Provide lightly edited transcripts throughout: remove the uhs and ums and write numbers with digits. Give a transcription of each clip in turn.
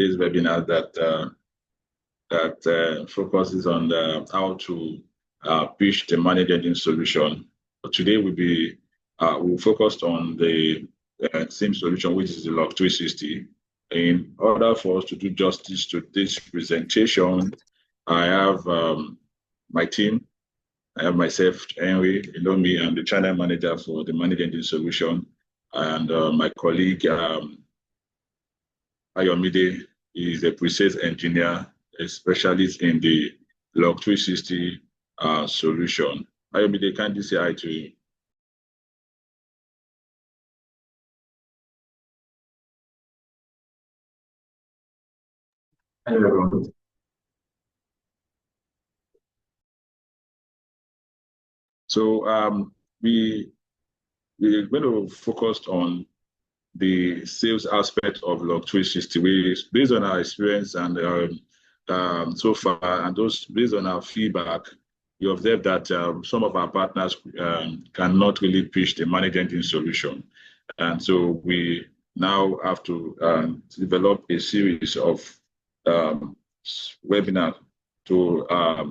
today's webinar that focuses on how to pitch the ManageEngine solution. But today we'll focus on the same solution, which is the Log 360. In order for us to do justice to this presentation, I have my team. I have myself, Henry, me, I'm the channel manager for the ManageEngine solution, and my colleague, Ayomide, is a pre-sales engineer, a specialist in the Log 360 solution. Ayomide, can you say hi to you? Hello, everyone. So we're going to focus on the sales aspect of Log 360. Based on our experience and so far, and those based on our feedback, we observed that some of our partners cannot really pitch the ManageEngine solution, and so we now have to develop a series of webinars to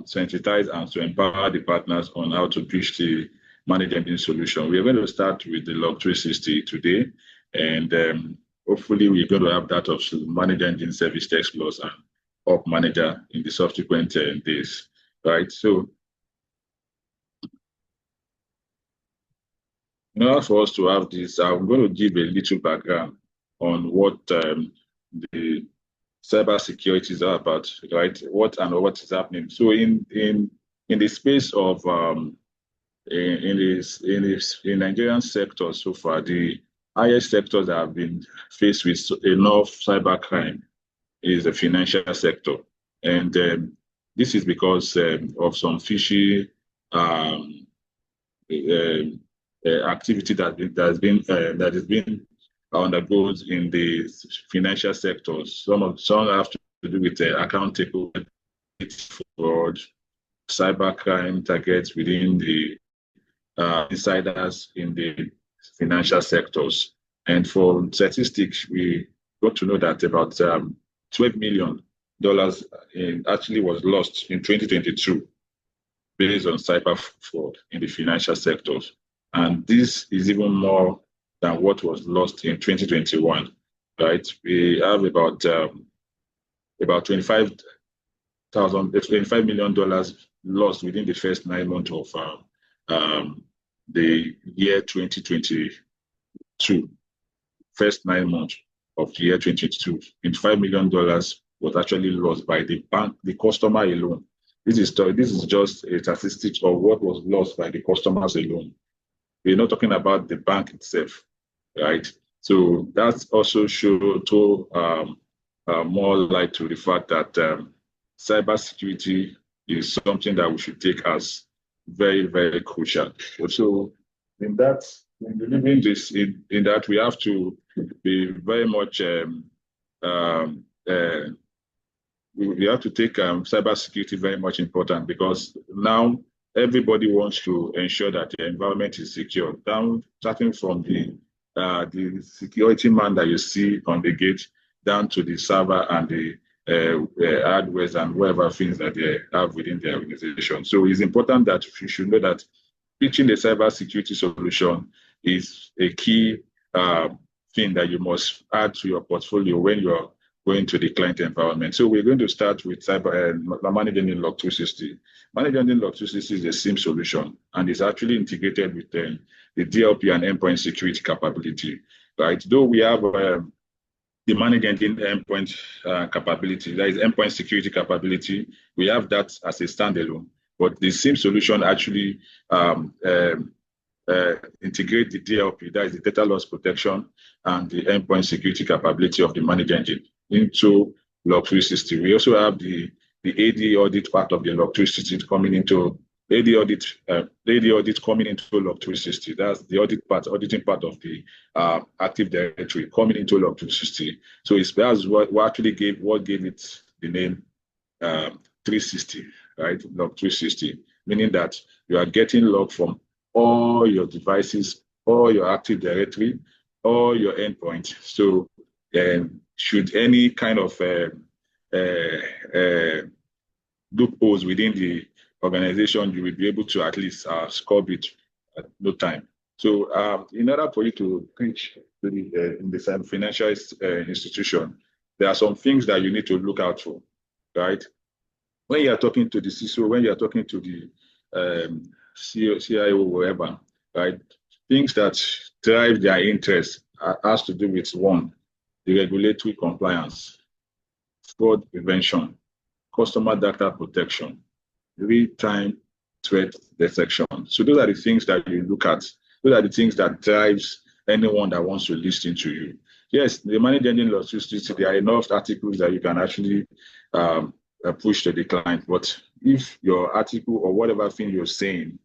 sensitize and to empower the partners on how to pitch the ManageEngine solution. We're going to start with the Log 360 today, and hopefully we're going to have that of ManageEngine Service Text Plus and OpManager in the subsequent days, right? So in order for us to have this, I'm going to give a little background on what the cybersecurity is all about, right? What is happening. So in the space of in Nigerian sector so far, the highest sectors that have been faced with enough cybercrime is the financial sector, and this is because of some fishy activity that has been undergoes in the financial sectors. Some have to do with account takeover, fraud, cybercrime targets within the insiders in the financial sectors. And for statistics, we got to know that about $12 million actually was lost in 2022 based on cyber fraud in the financial sectors. And this is even more than what was lost in 2021, right? We have about $25 million lost within the first 9 months of the year 2022. First 9 months of the year 2022, $25 million was actually lost by the bank, the customer alone. This is just a statistic of what was lost by the customers alone. We're not talking about the bank itself, right? So that's also more light to the fact that cybersecurity is something that we should take as very, very crucial. So in delivering this, in that we have to be very much we have to take cybersecurity very much important, because now everybody wants to ensure that the environment is secure. Starting from the security man that you see on the gate, down to the server and the hardware and whatever things that they have within their organization. So it's important that you should know that pitching the cybersecurity solution is a key thing that you must add to your portfolio when you're going to the client environment. So we're going to start with ManageEngine Log 360. ManageEngine Log 360 is a SIEM solution, and it's actually integrated with the DLP and endpoint security capability, right? Though we have the ManageEngine endpoint capability, that is endpoint security capability, we have that as a standalone. But the SIEM solution actually integrate the DLP, that is the data loss protection, and the endpoint security capability of the ManageEngine into Log 360. We also have the AD audit part of the Log 360 coming into AD audit coming into Log 360. That's the auditing part of the Active Directory coming into Log 360. So that's what actually gave it the name 360, right? Log 360, meaning that you are getting log from all your devices, all your Active Directory, all your endpoints. So should any kind of loopholes within the organization, you will be able to at least scrub it at no time. So in order for you to reach in the financial institution, there are some things that you need to look out for, right? When you are talking to the CISO, when you are talking to the CIO, whoever, right? Things that drive their interest has to do with one, the regulatory compliance, fraud prevention, customer data protection, real-time threat detection. So those are the things that you look at. Those are the things that drives anyone that wants to listen to you. Yes, the ManageEngine Logistics, there are enough articles that you can actually push to the client. But if your article or whatever thing you're saying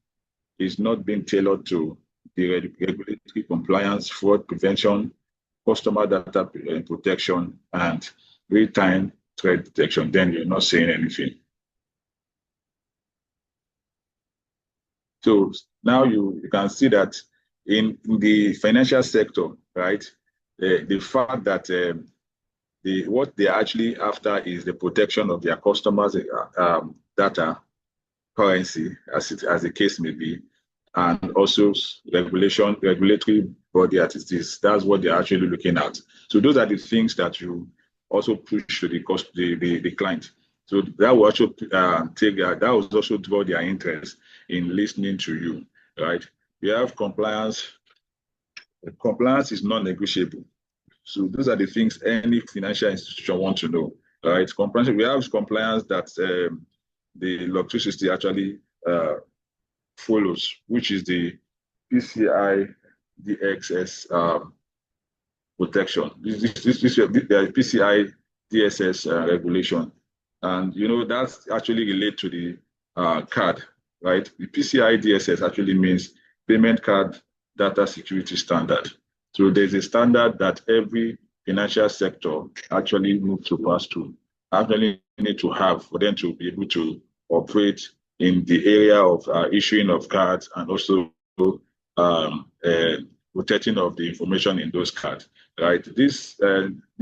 is not being tailored to the regulatory compliance, fraud prevention, customer data protection, and real-time threat detection, then you're not saying anything. So now you can see that in the financial sector, right, the fact that what they're actually after is the protection of their customers' data, currency, as the case may be, and also regulatory body as it is. That's what they're actually looking at. So those are the things that you also push to the client. So that will also that will also draw their interest in listening to you, right? We have compliance. Compliance is non-negotiable. So those are the things any financial institution want to know, right? Compliance. We have compliance that the electricity actually follows, which is the PCI DXS protection. This the PCI DSS regulation, and you know that's actually related to the card, right? The PCI DSS actually means Payment Card Data Security Standard. So there's a standard that every financial sector actually needs to pass through, actually need to have for them to be able to operate in the area of issuing of cards and also protecting of the information in those cards, right? This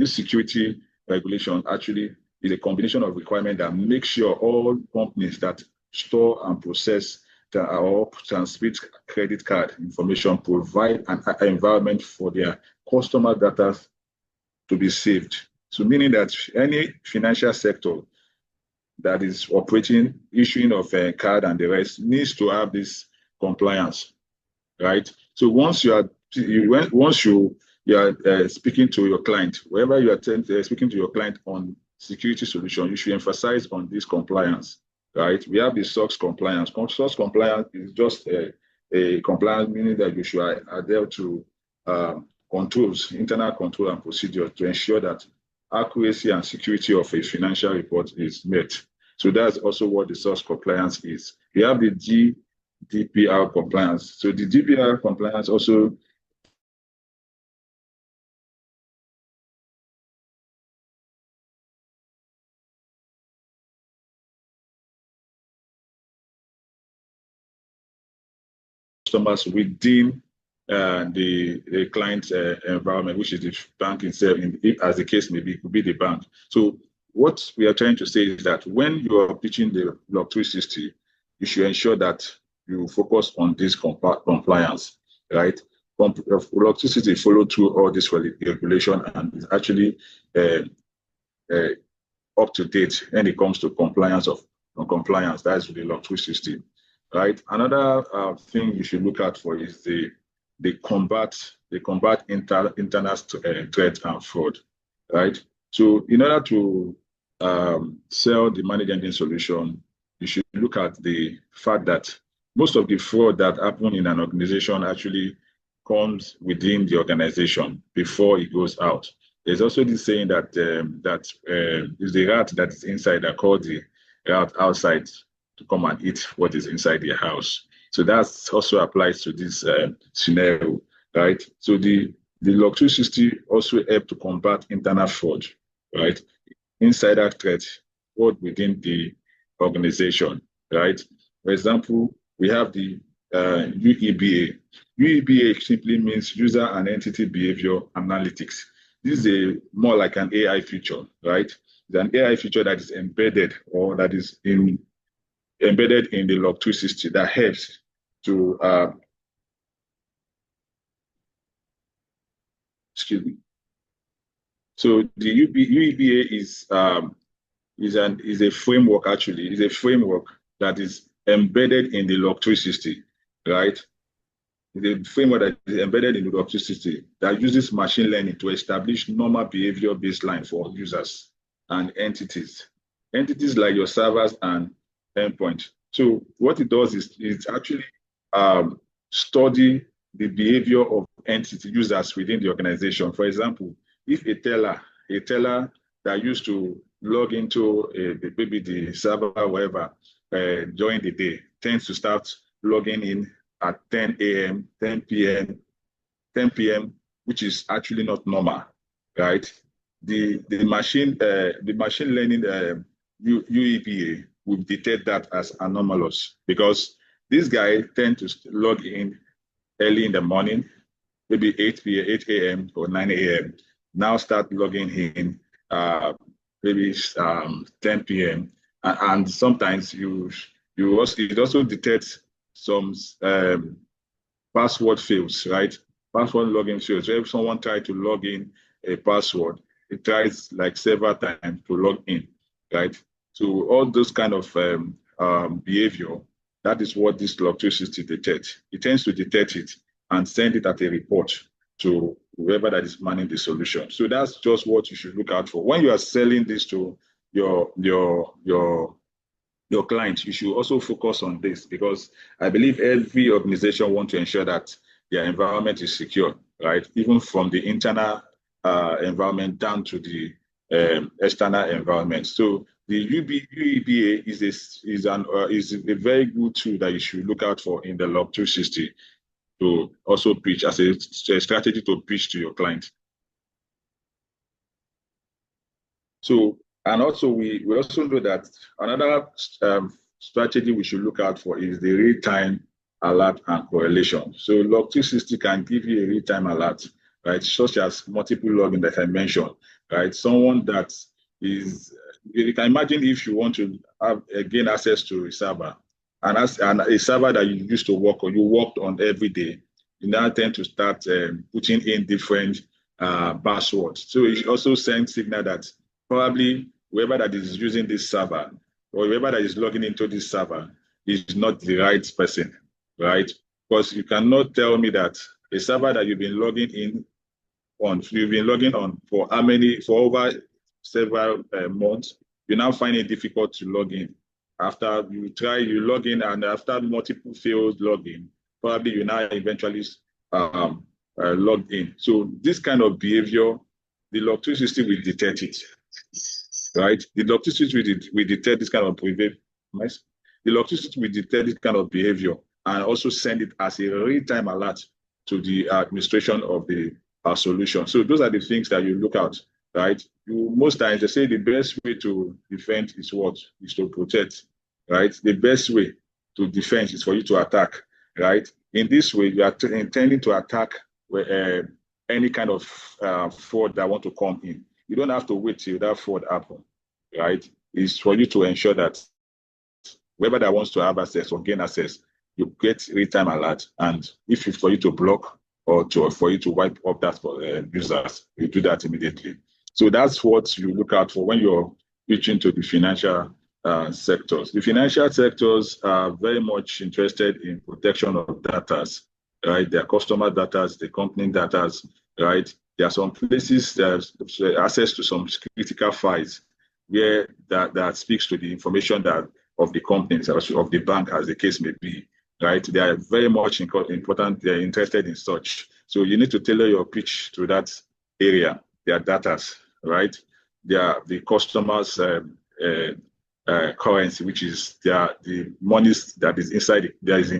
security regulation actually is a combination of requirements that make sure all companies that store and process or transmit credit card information provide an environment for their customer data to be saved. So meaning that any financial sector that is operating, issuing of a card and the rest needs to have this compliance, right? So once you are speaking to your client, wherever you are speaking to your client on security solution, you should emphasize on this compliance, right? We have the SOX compliance. SOX compliance is just a compliance, meaning that you should adhere to controls, internal control and procedures to ensure that accuracy and security of a financial report is met. So that's also what the SOX compliance is. We have the GDPR compliance. So the GDPR compliance also customers within the client's environment, which is the bank itself, as the case may be, could be the bank. So what we are trying to say is that when you are pitching the Log 360, you should ensure that you focus on this compliance, right? Log 360 follow through all this regulation and is actually up to date when it comes to compliance that is with the Log 360, right? Another thing you should look out for is the combat internal threat and fraud, right? So in order to sell the ManageEngine solution, you should look at the fact that most of the fraud that happen in an organization actually comes within the organization before it goes out. There's also this saying that is the rat that is inside that calls the rat outside to come and eat what is inside the house. So that also applies to this scenario, right? So the Log 360 also help to combat internal fraud, right? Insider threat, fraud within the organization, right? For example, we have the UEBA. UEBA simply means User and Entity Behavior Analytics. This is more like an AI feature, right? It's an AI feature that is embedded or that is embedded in the log 360 that helps to excuse me. So the UEBA is a framework, actually. It's a framework that is embedded in the log 360, right? It's a framework that is embedded in the log 360 that uses machine learning to establish normal behavior baseline for users and entities. Entities like your servers and endpoint. So what it does is it's actually study the behavior of entity users within the organization. For example, if a teller that used to log into maybe the server or whatever during the day tends to start logging in at 10 a.m., 10 p.m., 10 p.m., which is actually not normal, right? The machine learning UEBA will detect that as anomalous because this guy tend to log in early in the morning, maybe 8 a.m. or 9 a.m. Now start logging in maybe 10 p.m. And sometimes it also detects some password fails, right? Password login fails. So if someone tries to log in a password, it tries like several times to log in, right? So all those kind of behavior, that is what this log 360 detects. It tends to detect it and send it as a report to whoever that is manning the solution. So that's just what you should look out for. When you are selling this to your client, you should also focus on this because I believe every organization wants to ensure that their environment is secure, right? Even from the internal environment down to the external environment. So the UEBA is a very good tool that you should look out for in the log 360 to also pitch as a strategy to pitch to your client. So, and also we also know that another strategy we should look out for is the real-time alert and correlation. So log 360 can give you a real-time alert, right? Such as multiple login that I mentioned, right? Someone that is, you can imagine if you want to have gain access to a server and a server that you used to work on, you worked on every day, you now tend to start putting in different passwords. So it also sends signal that probably whoever that is using this server or whoever that is logging into this server is not the right person, right? Because you cannot tell me that a server that you've been logging on for how many, for over several months, you now find it difficult to log in. After you log in, and after multiple failed login, probably you now eventually log in. So this kind of behavior, the log 360 will detect it, right? The log 360 will detect this kind of behavior. The log 360 will detect this kind of behavior and also send it as a real-time alert to the administration of the solution. So those are the things that you look at, right? Most times they say the best way to defend is what? Is to protect, right? The best way to defend is for you to attack, right? In this way, you are intending to attack any kind of fraud that want to come in. You don't have to wait till that fraud happens, right? It's for you to ensure that whoever that wants to have access or gain access, you get real-time alert. And if it's for you to block or for you to wipe up that for users, you do that immediately. So that's what you look out for when you're reaching to the financial sectors. The financial sectors are very much interested in protection of data, right? Their customer data, the company data, right? There are some places that access to some critical files where that speaks to the information that of the companies, of the bank, as the case may be, right? They are very much important. They are interested in such. So you need to tailor your pitch to that area, their data, right? The customers' currency, which is the monies that is inside it, that is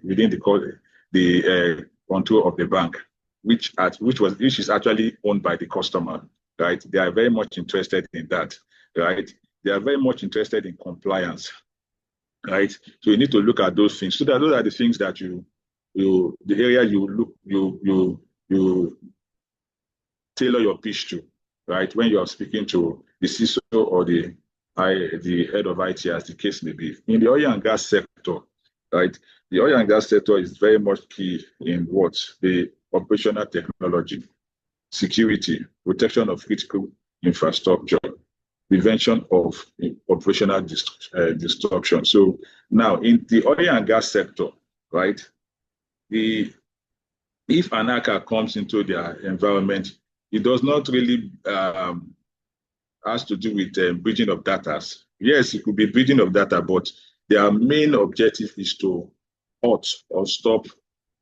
within the control of the bank, which is actually owned by the customer, right? They are very much interested in that, right? They are very much interested in compliance, right? So you need to look at those things. So that those are the things that the area you tailor your pitch to, right? When you are speaking to the CISO or the head of IT, as the case may be. In the oil and gas sector, right? The oil and gas sector is very much key in what? The operational technology, security, protection of critical infrastructure, prevention of operational destruction. So now in the oil and gas sector, right? If an hacker comes into their environment, it does not really has to do with breaching of data. Yes, it could be breaching of data, but their main objective is to halt or stop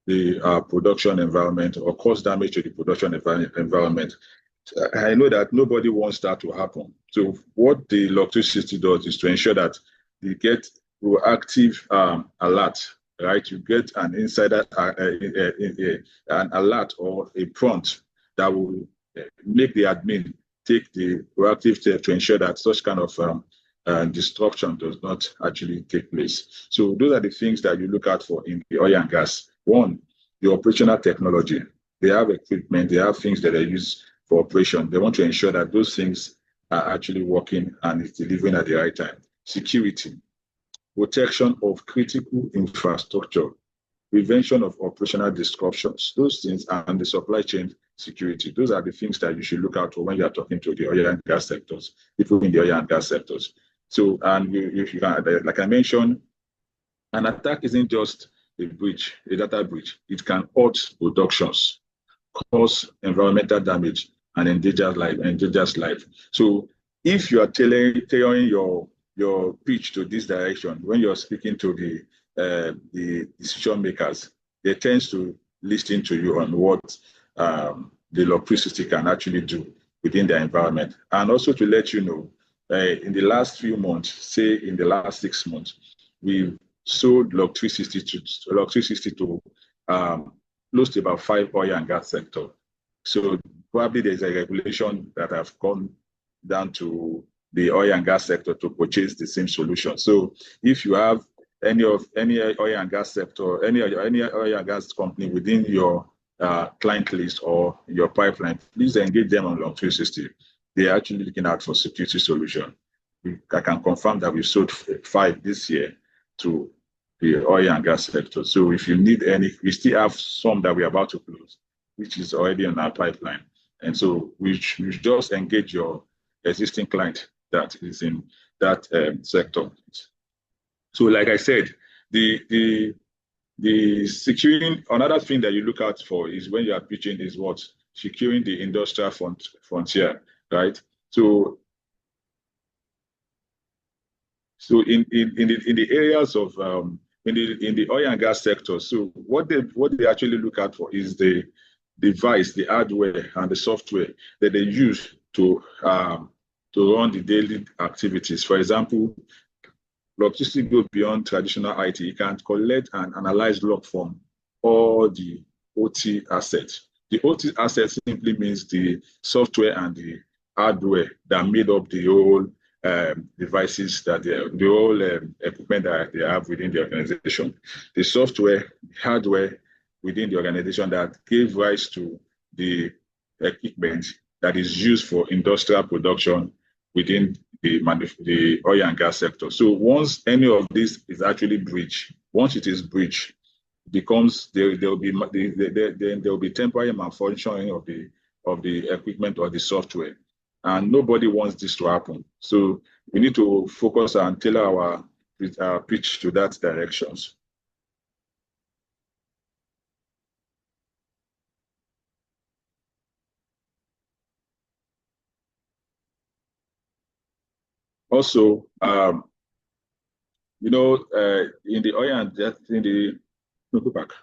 the production environment or cause damage to the production environment. I know that nobody wants that to happen. So what the Log 360 does is to ensure that you get proactive alert, right? You get an insider, an alert or a prompt that will make the admin take the proactive step to ensure that such kind of destruction does not actually take place. So those are the things that you look out for in the oil and gas. One, the operational technology. They have equipment, they have things that they use for operation. They want to ensure that those things are actually working and it's delivering at the right time. Security, protection of critical infrastructure, prevention of operational disruptions, those things, and the supply chain security. Those are the things that you should look out for when you are talking to the oil and gas sectors, people in the oil and gas sectors. So, and you can, like I mentioned, an attack isn't just a breach, a data breach. It can halt productions, cause environmental damage, and endanger life. So if you are tailoring your pitch to this direction, when you're speaking to the decision makers, they tend to listen to you on what the Log 360 can actually do within their environment. And also to let you know, in the last few months, say in the last 6 months, we've sold Log 360 to close to about 5 oil and gas sector. So probably there's a regulation that have come down to the oil and gas sector to purchase the same solution. So if you have any oil and gas sector, any oil and gas company within your client list or your pipeline, please engage them on Log 360. They're actually looking out for security solution. I can confirm that we've sold 5 this year to the oil and gas sector. So if you need any, we still have some that we're about to close, which is already on our pipeline. And so we just engage your existing client that is in that sector. So like I said, the securing, another thing that you look out for is when you are pitching is what? Securing the industrial frontier, right? So in the areas of in the oil and gas sector, so what they actually look out for is the device, the hardware, and the software that they use to run the daily activities. For example, Log 360 goes beyond traditional IT. It can collect and analyze log from all the OT assets. The OT assets simply means the software and the hardware that made up the whole devices that the whole equipment that they have within the organization. The software, hardware within the organization that gave rise to the equipment that is used for industrial production within the oil and gas sector. So once any of this is actually breached, once it is breached, becomes there will be temporary malfunctioning of the equipment or the software, and nobody wants this to happen. So we need to focus and tailor our pitch to that directions. Also, in the oil and gas, go back.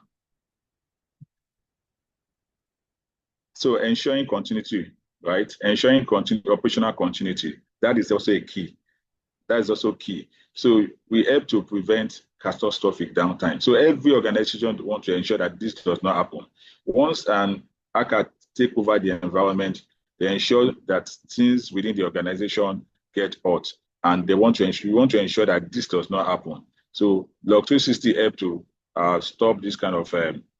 So ensuring continuity, right? Ensuring operational continuity. That is also a key. That is also key. So we help to prevent catastrophic downtime. So every organization wants to ensure that this does not happen. Once an hacker take over the environment, they ensure that things within the organization get hot, and we want to ensure that this does not happen. So Log 360 help to stop these kind of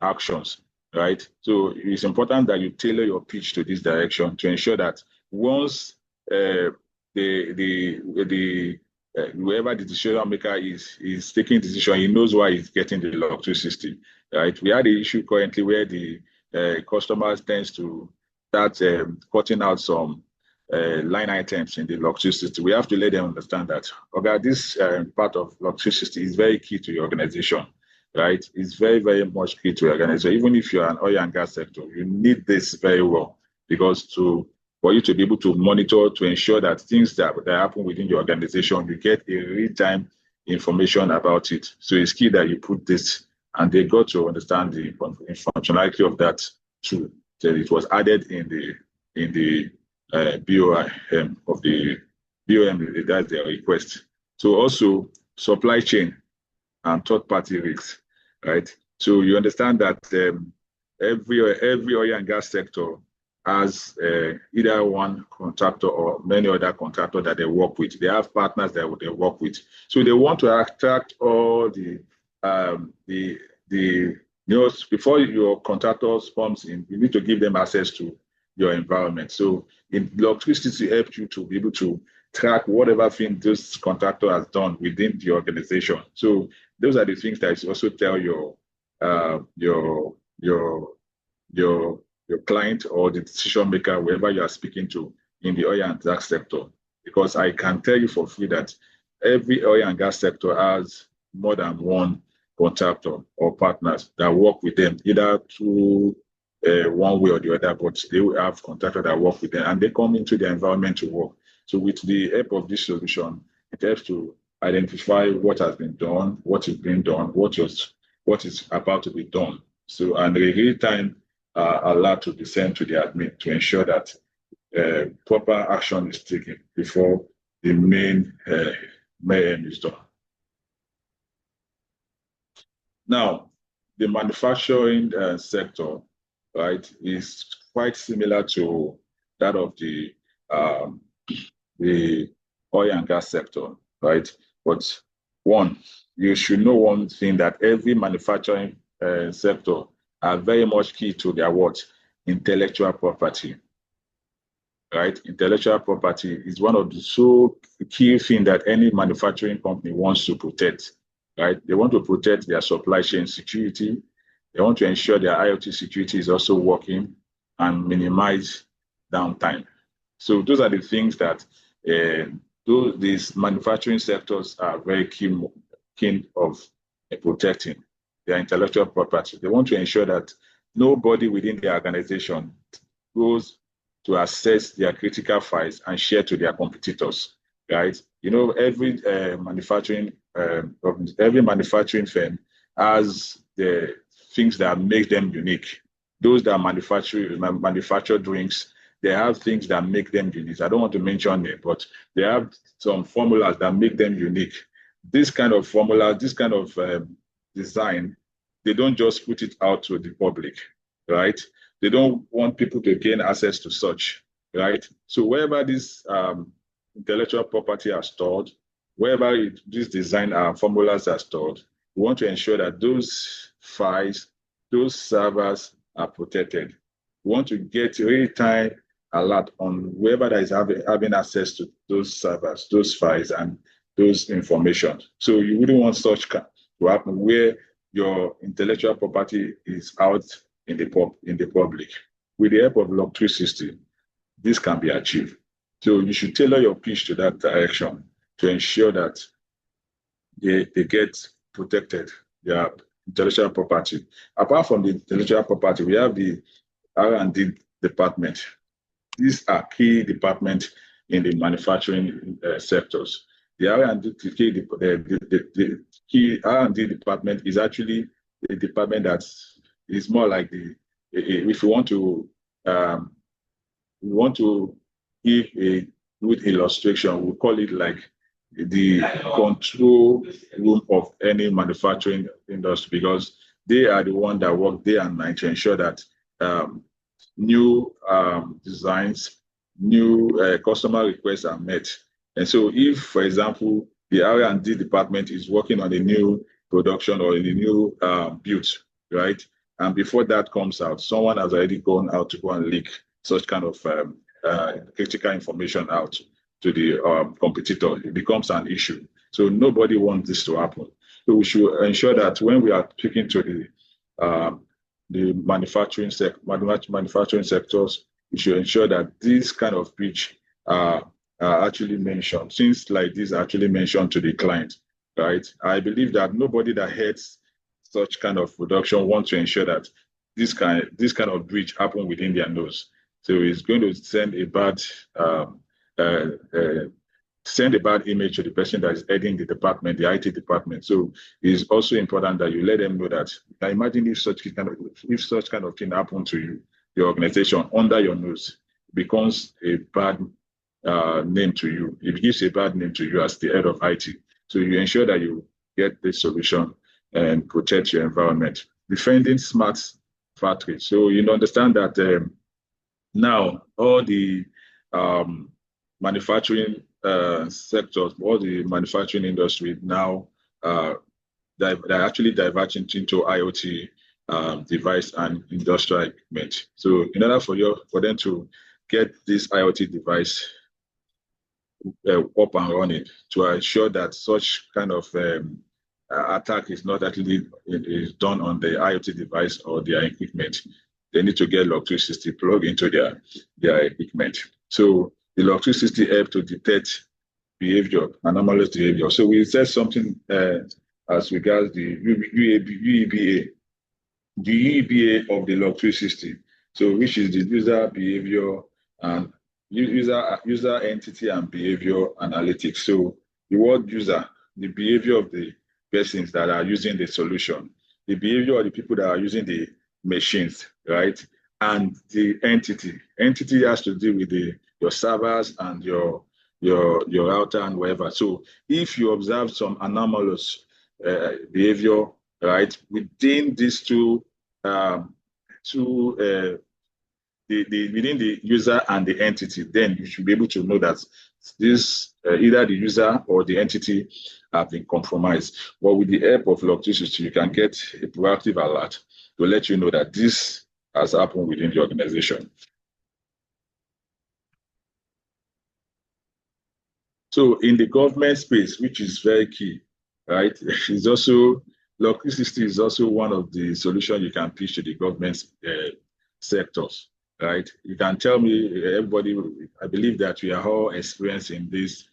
actions. right? So it's important that you tailor your pitch to this direction to ensure that once whoever the decision maker is taking decision, he knows why he's getting the log 360, right? We had the issue currently where the customer tends to start cutting out some line items in the log 360. We have to let them understand that, okay, this part of log 360 is very key to your organization, right? It's very, very much key to your organization. Even if you're an oil and gas sector, you need this very well because for you to be able to monitor, to ensure that things that happen within your organization, you get a real-time information about it. So it's key that you put this, and they got to understand the functionality of that too. That it was added in the BOM of the BOM, that's their request. So also supply chain and third-party risks, right? So you understand that every oil and gas sector has either one contractor or many other contractors that they work with. They have partners that they work with. So they want to attract all before your contractors comes in, you need to give them access to your environment. So in log 360 helps you to be able to track whatever thing this contractor has done within the organization. So those are the things that you also tell your client or the decision maker, wherever you are speaking to in the oil and gas sector. Because I can tell you for free that every oil and gas sector has more than one contractor or partners that work with them, either through one way or the other, but they will have contractors that work with them and they come into the environment to work. So with the help of this solution, it helps to identify what has been done, what is being done, what is about to be done. So, and the real time alert to be sent to the admin to ensure that proper action is taken before the main mayhem is done. Now, the manufacturing sector, right, is quite similar to that of the oil and gas sector, right? But one, you should know one thing, that every manufacturing sector are very much key to their what? Intellectual property, right? Intellectual property is one of the so key things that any manufacturing company wants to protect, right? They want to protect their supply chain security. They want to ensure their IoT security is also working and minimize downtime. So those are the things that these manufacturing sectors are very keen of protecting their intellectual property. They want to ensure that nobody within the organization goes to access their critical files and share to their competitors, right? You know, every manufacturing firm has the things that make them unique. Those that manufacture drinks, they have things that make them unique. I don't want to mention them, but they have some formulas that make them unique. This kind of formula, this kind of design, they don't just put it out to the public, right? They don't want people to gain access to such, right? So wherever this intellectual property are stored, wherever these design formulas are stored, we want to ensure that those files, those servers are protected. We want to get real-time alert on whoever that is having access to those servers, those files, and those information. So you wouldn't want such to happen where your intellectual property is out in the public. With the help of log 360, this can be achieved. So you should tailor your pitch to that direction to ensure that they get protected, their intellectual property. Apart from the intellectual property, we have the R&D department. These are key departments in the manufacturing sectors. The key R&D department is actually a department that is more like if you want to give a good illustration, we call it like the control room of any manufacturing industry, because they are the ones that work day and night to ensure that new designs, new customer requests are met. And so if, for example, the R&D department is working on a new production or a new build, right? And before that comes out, someone has already gone out to go and leak such kind of critical information out to the competitor. It becomes an issue. So nobody wants this to happen. So we should ensure that when we are speaking to the manufacturing sectors, we should ensure that these kind of breach are actually mentioned. Things like this are actually mentioned to the client, right? I believe that nobody that heads such kind of production wants to ensure that this kind of breach happen within their nose. So it's going to send a bad image to the person that is heading the department, the IT department. So it's also important that you let them know that. Imagine if such kind of thing happen to you, your organization under your nose, it becomes a bad name to you. It gives a bad name to you as the head of IT. So you ensure that you get the solution and protect your environment. Defending smart factories. So you understand that now all the manufacturing sectors, all the manufacturing industry now they're actually diverging into IoT device and industrial equipment. So in order for them to get this IoT device up and running, to ensure that such kind of attack is not actually is done on the IoT device or their equipment, they need to get log 360 plug into their equipment. So the log 360 help to detect behavior, anomalous behavior. So we said something as regards the UEBA of the log 360. So which is the user behavior and user entity and behavior analytics. So the word user, the behavior of the persons that are using the solution, the behavior of the people that are using the machines, right? And the entity. Entity has to do with your servers and your router and whatever. So if you observe some anomalous behavior, right, within these within the user and the entity, then you should be able to know that this either the user or the entity have been compromised. But with the help of log 360, you can get a proactive alert to let you know that this has happened within the organization. So in the government space, which is very key, right? It's also log 360 is also one of the solutions you can pitch to the government sectors, right? You can tell me, everybody, I believe that we are all experienced in this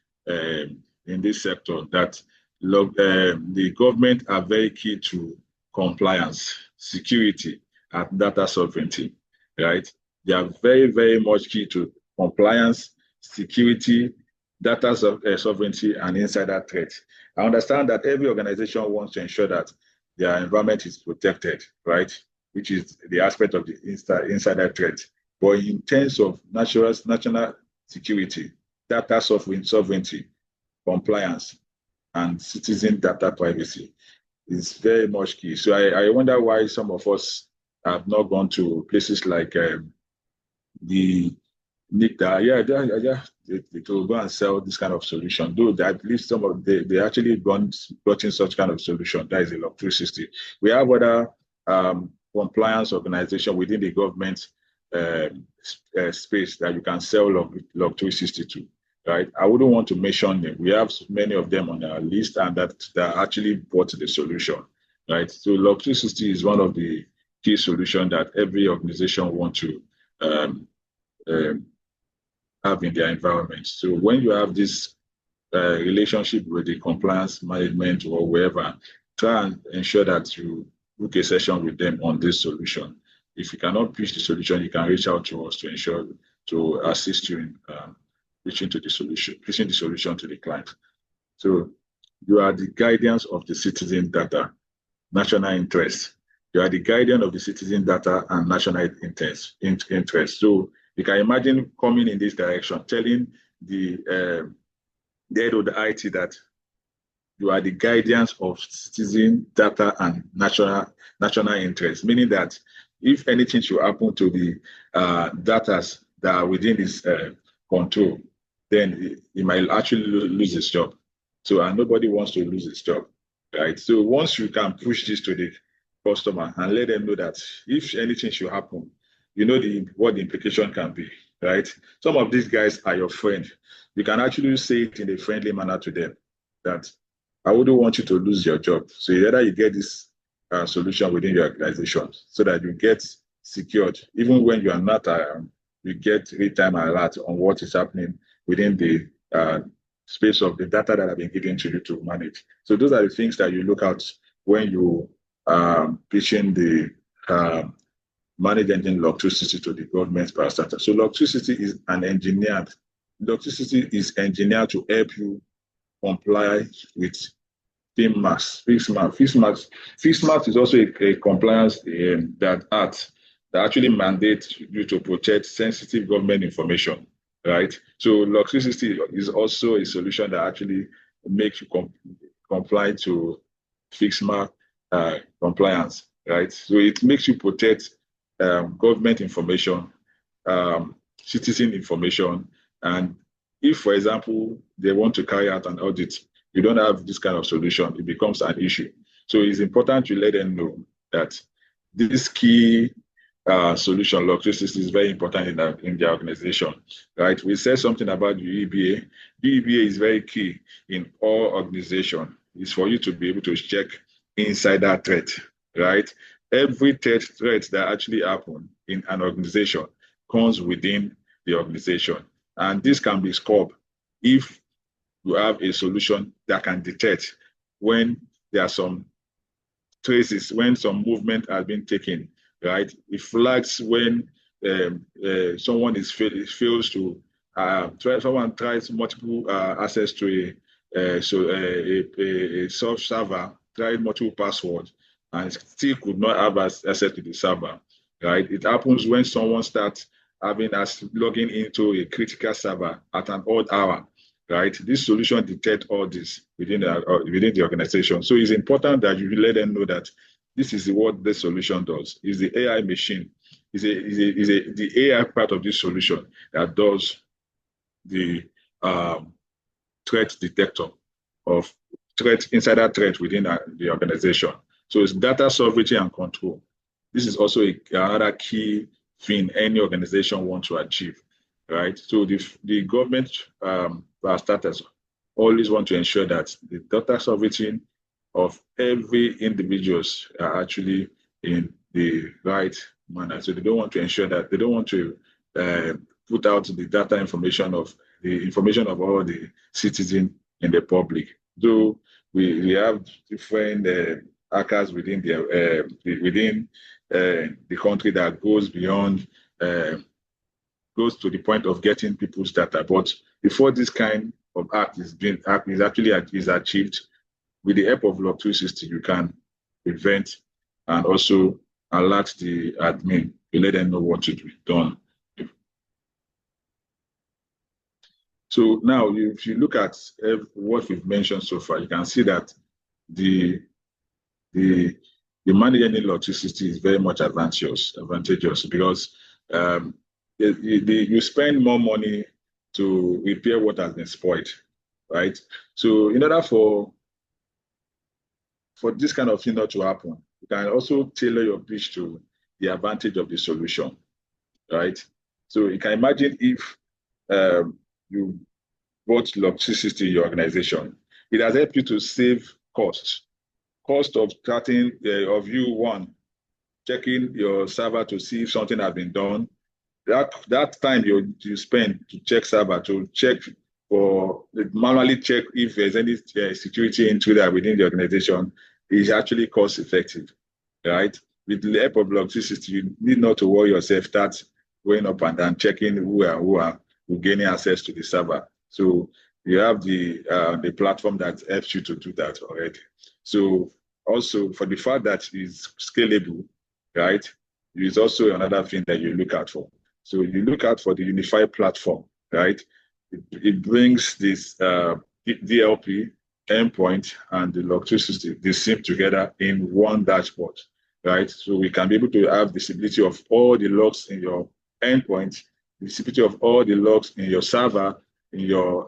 sector, that the government are very key to compliance, security, and data sovereignty, right? They are very, very much key to compliance, security, data sovereignty, and insider threat. I understand that every organization wants to ensure that their environment is protected, right? Which is the aspect of the insider threat. But in terms of national security, data sovereignty, compliance, and citizen data privacy is very much key. So I wonder why some of us have not gone to places like the NICTA. They will go and sell this kind of solution. Though I believe some of they actually gotten such kind of solution. That is a log 360. We have other compliance organization within the government space that you can sell log 360 to, right? I wouldn't want to mention them. We have many of them on our list, and that actually bought the solution, right? So log 360 is one of the key solutions that every organization wants to have in their environment. So when you have this relationship with the compliance management or wherever, try and ensure that you book a session with them on this solution. If you cannot pitch the solution, you can reach out to us to assist you in pitching the solution to the client. So you are the guardians of the citizen data, national interest. You are the guardian of the citizen data and national interest. So you can imagine coming in this direction, telling the head of the IT that you are the guardians of citizen data and national interest, meaning that if anything should happen to the data that are within his control, then he might actually lose his job. So, and nobody wants to lose his job, right? So once you can push this to customer and let them know that if anything should happen, you know what the implication can be, right? Some of these guys are your friend. You can actually say it in a friendly manner to them that I wouldn't want you to lose your job. So either you get this solution within your organization so that you get secured, even when you are not, you get real-time alert on what is happening within the space of the data that have been given to you to manage. So those are the things that you look at when you pitching the ManageEngine Log260 to the government parastatal. So Log260 is Log260 is engineered to help you comply with FIMMAX. FIMMAX is also a compliance that actually mandates you to protect sensitive government information, right? So Log260 is also a solution that actually makes you comply to FIMMAX compliance, right? So it makes you protect government information, citizen information, and if, for example, they want to carry out an audit, you don't have this kind of solution, it becomes an issue. So it's important to let them know that this key solution, Log260, is very important in their organization, right? We said something about the EBA. The EBA is very key in all organizations. It's for you to be able to check insider threat, right? Every threat that actually happens in an organization comes within the organization. And this can be scoped if you have a solution that can detect when there are some traces, when some movement has been taken, right? It flags when someone fails to someone tries multiple access to a soft server, tried multiple passwords, and still could not have access to the server, right? It happens when someone starts having us logging into a critical server at an odd hour, right? This solution detects all this within the organization. So it's important that you let them know that this is what this solution does. Is the AI machine, the AI part of this solution that does the threat detector of insider threat within the organization. So it's data sovereignty and control. This is also another key thing any organization wants to achieve, right? So the government starters always want to ensure that the data sovereignty of every individuals are actually in the right manner. So they don't want to ensure that they don't want to put out the data information of all the citizens in the public. Though we have different hackers within the country that goes beyond, goes to the point of getting people's data. But before this kind of act is achieved, with the help of Log260, you can prevent and also alert the admin to let them know what to be done. So now, if you look at what we've mentioned so far, you can see that the ManageEngine Log260 is very much advantageous because you spend more money to repair what has been spoiled, right? So in order for this kind of thing not to happen, you can also tailor your pitch to the advantage of the solution, right? So you can imagine if you bought Log260 in your organization, it has helped you to save cost of starting of you checking your server to see if something has been done. That time you spend to check server, to check or manually check if there's any security intruder within the organization, is actually cost effective, right? With the help of Log260, you need not to worry yourself, start going up and down, checking who are gaining access to the server. So you have the platform that helps you to do that already. So also for the fact that it's scalable, right, is also another thing that you look out for. So you look out for the unified platform, right? It brings this DLP endpoint and the Log260, they sync together in one dashboard, right? So we can be able to have visibility of all the logs in your endpoint, visibility of all the logs in your server, in your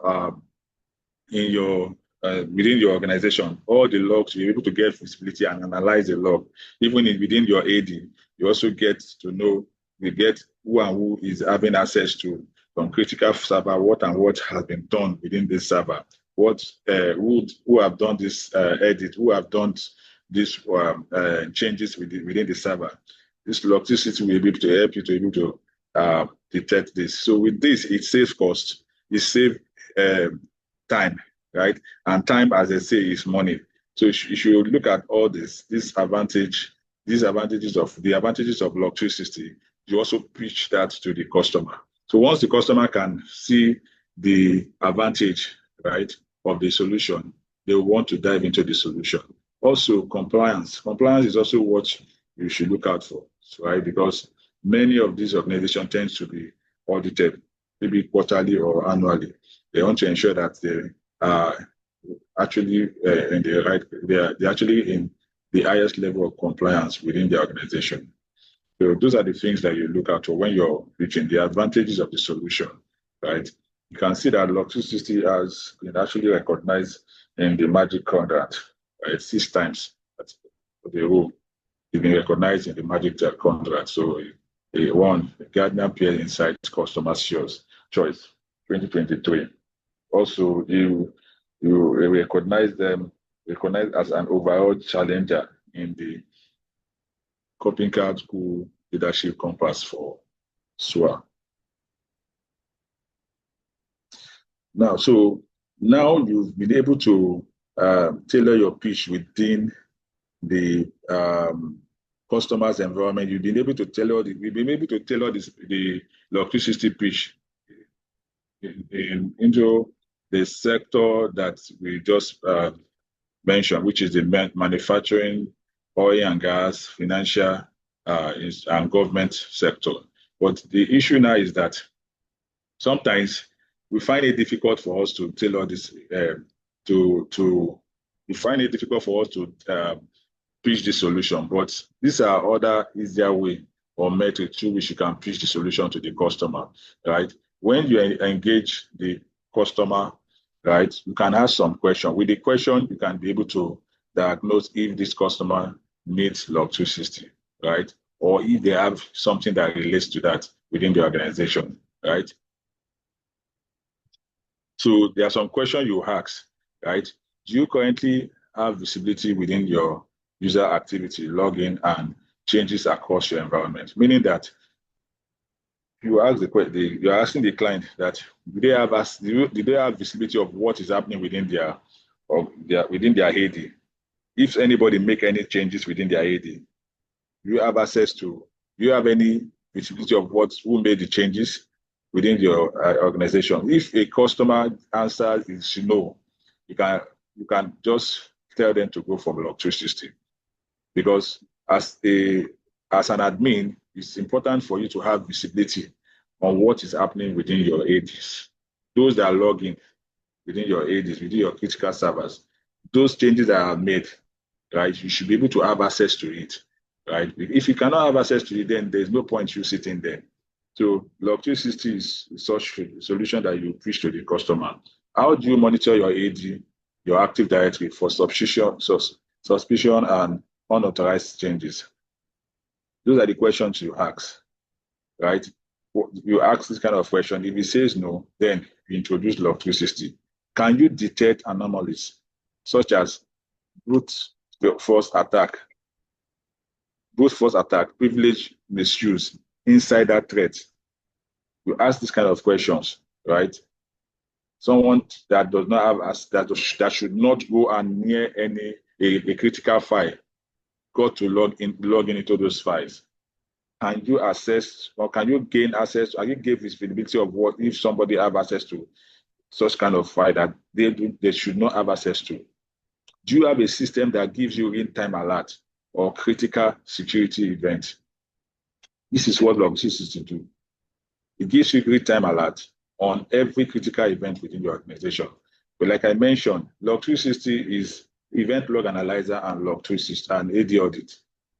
within your organization, all the logs, you're able to get visibility and analyze the log. Even within your AD, you also get to know, you get who and who is having access to some critical server, what and what has been done within this server, what who have done this edit, who have done these changes within the server. This log system will be able to help you to be able to detect this. So with this, it saves cost, it saves time, right? And time, as I say, is money. So you should look at all these advantages of Log 360. You also pitch that to the customer. So once the customer can see the advantage, right, of the solution, they will want to dive into the solution. Also, compliance. Compliance is also what you should look out for, right? Because many of these organizations tend to be audited, maybe quarterly or annually. They want to ensure that they are actually in the right, they're actually in the highest level of compliance within the organization. So those are the things that you look out for when you're reaching the advantages of the solution, right? You can see that Log 360 has been actually recognized in the Magic Quadrant, right? 6 times the role. It's been recognized in the Magic Quadrant. So it won the Gartner Peer Insights Customer Choice 2023. Also, you recognize them as an overall challenger in the Copycat School Leadership Compass for SWA. Now you've been able to tailor your pitch within the customer's environment. You've been able to tailor the Log 360 pitch into the sector that we just mentioned, which is the manufacturing, oil and gas, financial, and government sector. But the issue now is that sometimes we find it difficult for us to tailor this we find it difficult for us to pitch the solution. But these are other easier way or method through which you can pitch the solution to the customer, right? When you engage the customer, right, you can ask some question. With the question, you can be able to diagnose if this customer needs Log 360, right? Or if they have something that relates to that within the organization, right? So there are some questions you ask, right? Do you currently have visibility within your user activity, login, and changes across your environment? Meaning that you're asking the client that do they have visibility of what is happening within their AD? If anybody make any changes within their AD, do you have any visibility of who made the changes within your organization? If a customer answer is no, you can just tell them to go for Log 360, because as an admin, it's important for you to have visibility on what is happening within your ADs. Those that are logging within your ADs, within your critical servers, those changes that are made, right? You should be able to have access to it, right? If you cannot have access to it, then there's no point you sitting there. So Log 360 is such a solution that you pitch to the customer. How do you monitor your AD, your Active Directory for suspicion and unauthorized changes? Those are the questions you ask, right? You ask this kind of question. If he says no, then you introduce Log 360. Can you detect anomalies such as brute force attack, privilege misuse, insider threats? You ask this kind of questions, right? Someone that does not have that should not go and near a critical file got to log in into those files. Can you assess, or can you gain access? Can you give visibility of what if somebody have access to such kind of file that they should not have access to? Do you have a system that gives you real-time alert or critical security event? This is what Log 360 do. It gives you real-time alert on every critical event within your organization. But like I mentioned, Log 360 is event log analyzer and Log 360 and AD audit,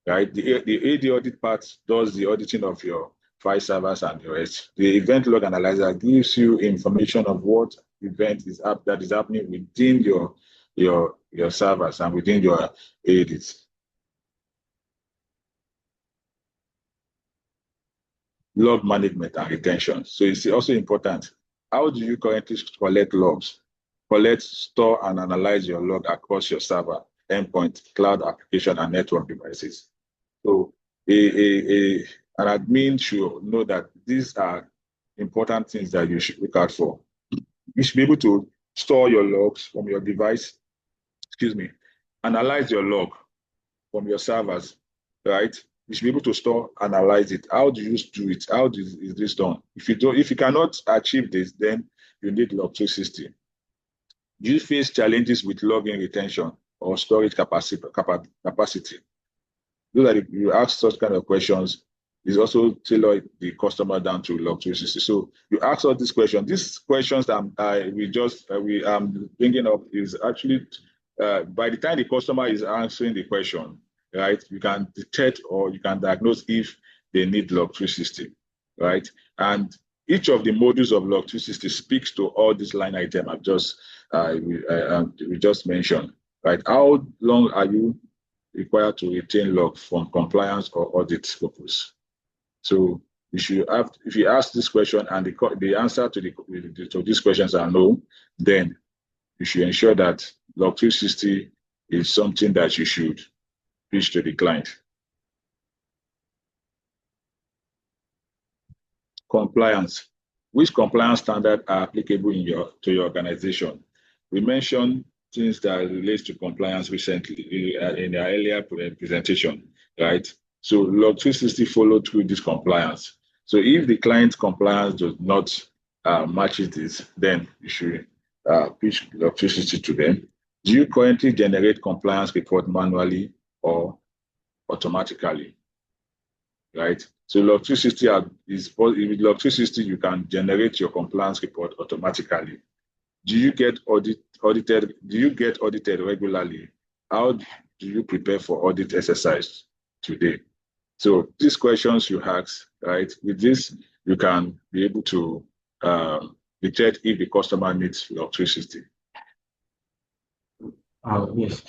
right? The AD audit part does the auditing of your file servers and the rest. The event log analyzer gives you information of what event that is happening within your servers and within your ADs. Log management and retention. So it's also important. How do you currently collect logs? Collect, store, and analyze your log across your server, endpoint, cloud application, and network devices. So an admin should know that these are important things that you should look out for. You should be able to store your logs from your device, analyze your log from your servers, right? You should be able to store, analyze it. How do you do it? How is this done? If you cannot achieve this, then you need Log 360. Do you face challenges with logging retention or storage capacity? Those are you ask such kind of questions. Is also tailor the customer down to Log 360. So you ask all these questions. These questions that we bringing up is actually by the time the customer is answering the question, right? You can detect or you can diagnose if they need Log 360, right? And each of the modules of Log 360 speaks to all these line items we just mentioned, right? How long are you required to retain log from compliance or audit purpose? So if you ask this question and the answer to these questions are no, then you should ensure that Log 360 is something that you should pitch to the client. Compliance. Which compliance standards are applicable to your organization? We mentioned things that relate to compliance recently in the earlier presentation, right? So Log 360 followed through this compliance. So if the client compliance does not match this, then you should pitch Log 360 to them. Do you currently generate compliance report manually or automatically? Right? So Log 360 with Log 360, you can generate your compliance report automatically. Do you get audited? Do you get audited regularly? How do you prepare for audit exercise today? So these questions you ask, right? With this, you can be able to detect if the customer needs Log 360. Yes.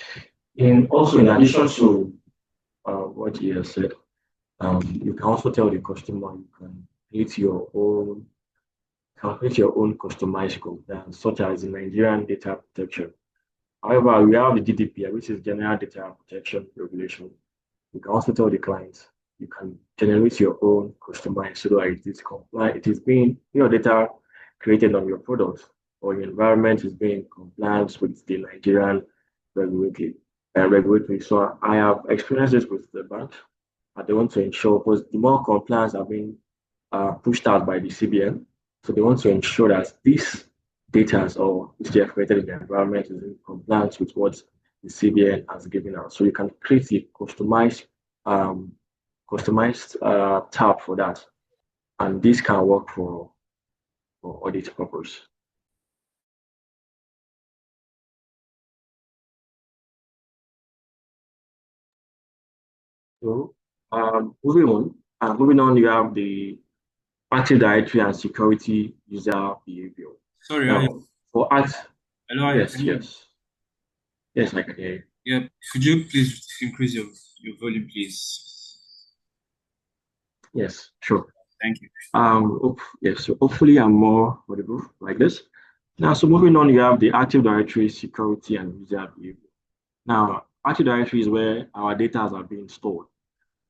Also, in addition to what you have said, you can also tell the customer you can create your own customized code, such as the Nigerian data protection. However, we have the GDPR, which is General Data Protection Regulation. You can also tell the clients you can generate your own customized so that it is compliant. It is being your data created on your product or your environment is being compliant with the Nigerian regulatory. So I have experienced this with the bank. They want to ensure because the more compliance are being pushed out by the CBN, so they want to ensure that this data or which they have created in the environment is in compliance with what the CBN has given out. So you can create a customized tab for that, and this can work for audit purpose. So moving on, you have the Active Directory and security user behavior. Sorry, for hello, yes, I can hear you. Yeah, could you please increase your volume, please? Yes, sure. Thank you. Yes, so hopefully I'm more audible like this. Now, so moving on, you have the Active Directory security and user behavior. Now, Active Directory is where our data are being stored,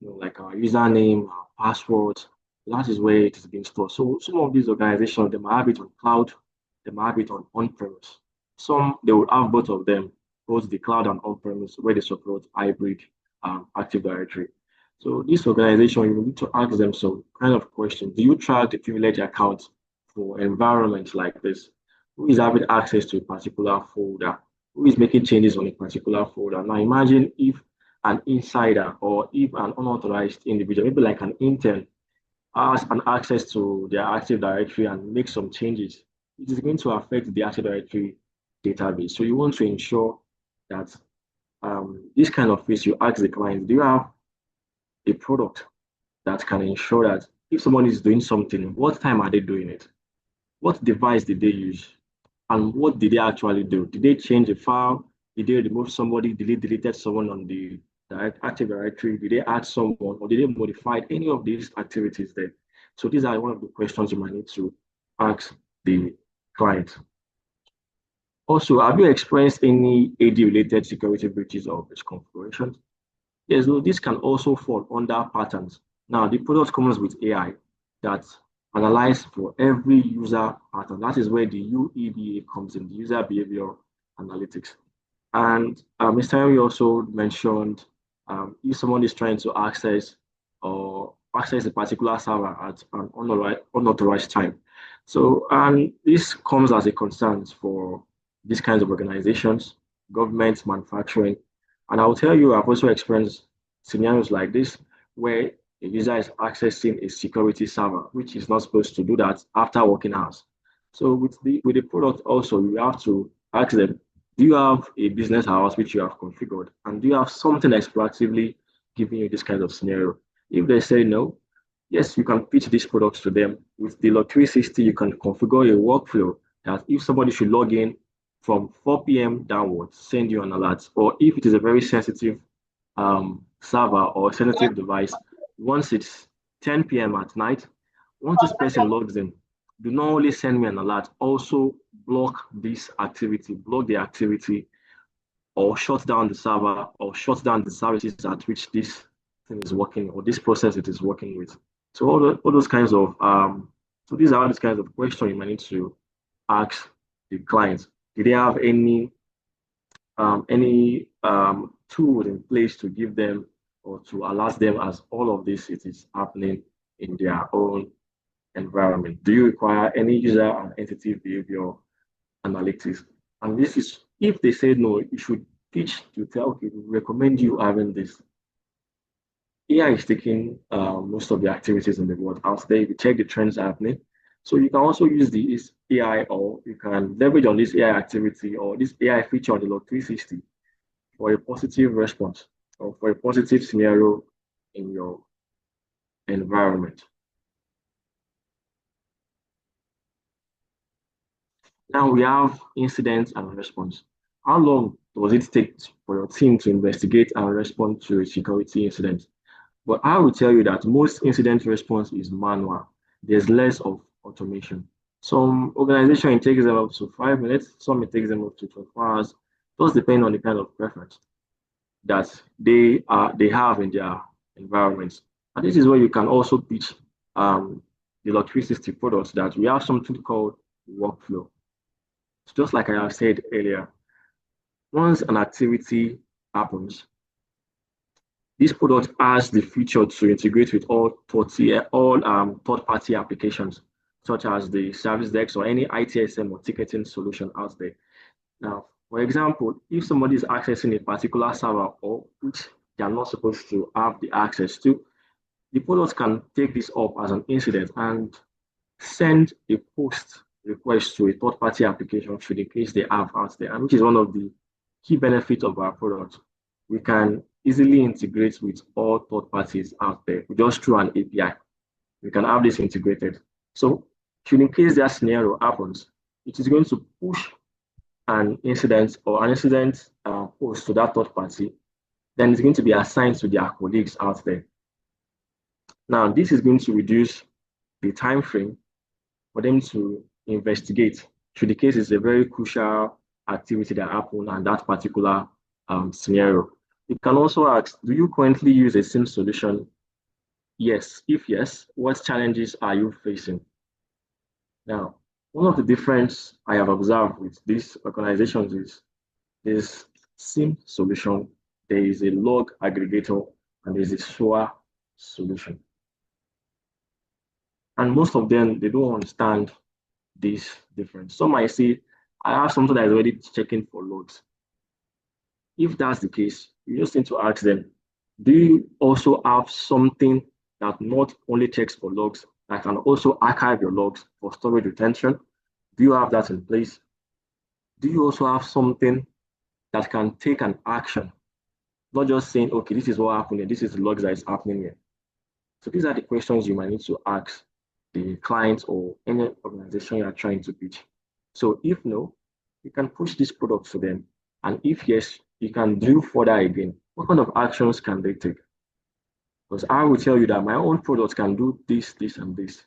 like our username, our password. That is where it is being stored. So some of these organizations, they might have it on cloud, they might have it on-premise. Some, they will have both of them, both the cloud and on-premise, where they support hybrid Active Directory. So this organization, you need to ask them some kind of question. Do you track the privilege account for environments like this? Who is having access to a particular folder? Who is making changes on a particular folder? Now imagine if an insider or if an unauthorized individual, maybe like an intern, has an access to their Active Directory and make some changes, it is going to affect the Active Directory database. So you want to ensure that this kind of case, you ask the client, do you have a product that can ensure that if someone is doing something, what time are they doing it? What device did they use? and what did they actually do? Did they change a file? Did they remove somebody? Did they deleted someone on the Active Directory? Did they add someone, or did they modify any of these activities there? So these are one of the questions you might need to ask the client. Also, have you experienced any AD-related security breaches or misconfigurations? Yes, so this can also fall under patterns. Now, the product comes with AI that analyze for every user pattern. That is where the UEBA comes in, the user behavior analytics. And Mr. Henry also mentioned if someone is trying to access a particular server at an unauthorized time. So, and this comes as a concern for these kinds of organizations, governments, manufacturing. And I'll tell you, I've also experienced scenarios like this where a user is accessing a security server, which is not supposed to do that after working hours. So with the product also, you have to ask them, do you have a business hours which you have configured? And do you have something that's proactively giving you this kind of scenario? If they say no, yes, you can pitch these products to them. With the Log 360, you can configure a workflow that if somebody should log in from 4 p.m. downwards, send you an alert. Or if it is a very sensitive server or sensitive device, once it's 10 p.m. at night, once this person logs in, do not only send me an alert, also block this activity, block the activity, or shut down the server, or shut down the services at which this thing is working, or this process it is working with. So all those kinds of so these are all these kinds of questions you might need to ask the clients. Do they have any tools in place to give them or to alert them as all of this it is happening in their own environment? Do you require any user and entity behavior analytics? And this is, if they say no, you should teach to tell, okay, we recommend you having this. AI is taking most of the activities in the world out there. You check the trends happening. So you can also use this AI, or you can leverage on this AI activity or this AI feature on the Log 360 for a positive response or for a positive scenario in your environment. Now we have incidents and response. How long does it take for your team to investigate and respond to a security incident? But I will tell you that most incident response is manual. There's less of automation. Some organization it takes them up to 5 minutes, some it takes them up to 12 hours. Just depend on the kind of preference that they have in their environments. And this is where you can also pitch the Log 360 products, that we have something called workflow. So just like I have said earlier, once an activity happens, this product has the feature to integrate with all third-party applications, such as the service desk or any ITSM or ticketing solution out there. Now, for example, if somebody is accessing a particular server or which they are not supposed to have the access to, the product can take this up as an incident and send a post request to a third-party application should in case they have out there, and which is one of the key benefits of our product. We can easily integrate with all third parties out there just through an API. We can have this integrated. So should in case that scenario happens, it is going to push an incident or an incident post to that third party. Then it's going to be assigned to their colleagues out there. Now, this is going to reduce the time frame for them to investigate should the case is a very crucial activity that happened and that particular scenario. You can also ask, do you currently use a SIM solution? Yes. If yes, what challenges are you facing? Now, one of the differences I have observed with these organizations is this SIM solution, there is a log aggregator and there's a SOA solution. And most of them, they don't understand this difference. Some might say, I have something that is already checking for logs. If that's the case, you just need to ask them, do you also have something that not only checks for logs, that can also archive your logs for storage retention? Do you have that in place? Do you also have something that can take an action? Not just saying, okay, this is what happened here, this is the logs that is happening here. So these are the questions you might need to ask the client or any organization you are trying to pitch. So if no, you can push this product to them. And if yes, you can drill further again. What kind of actions can they take? Because I will tell you that my own product can do this, this, and this.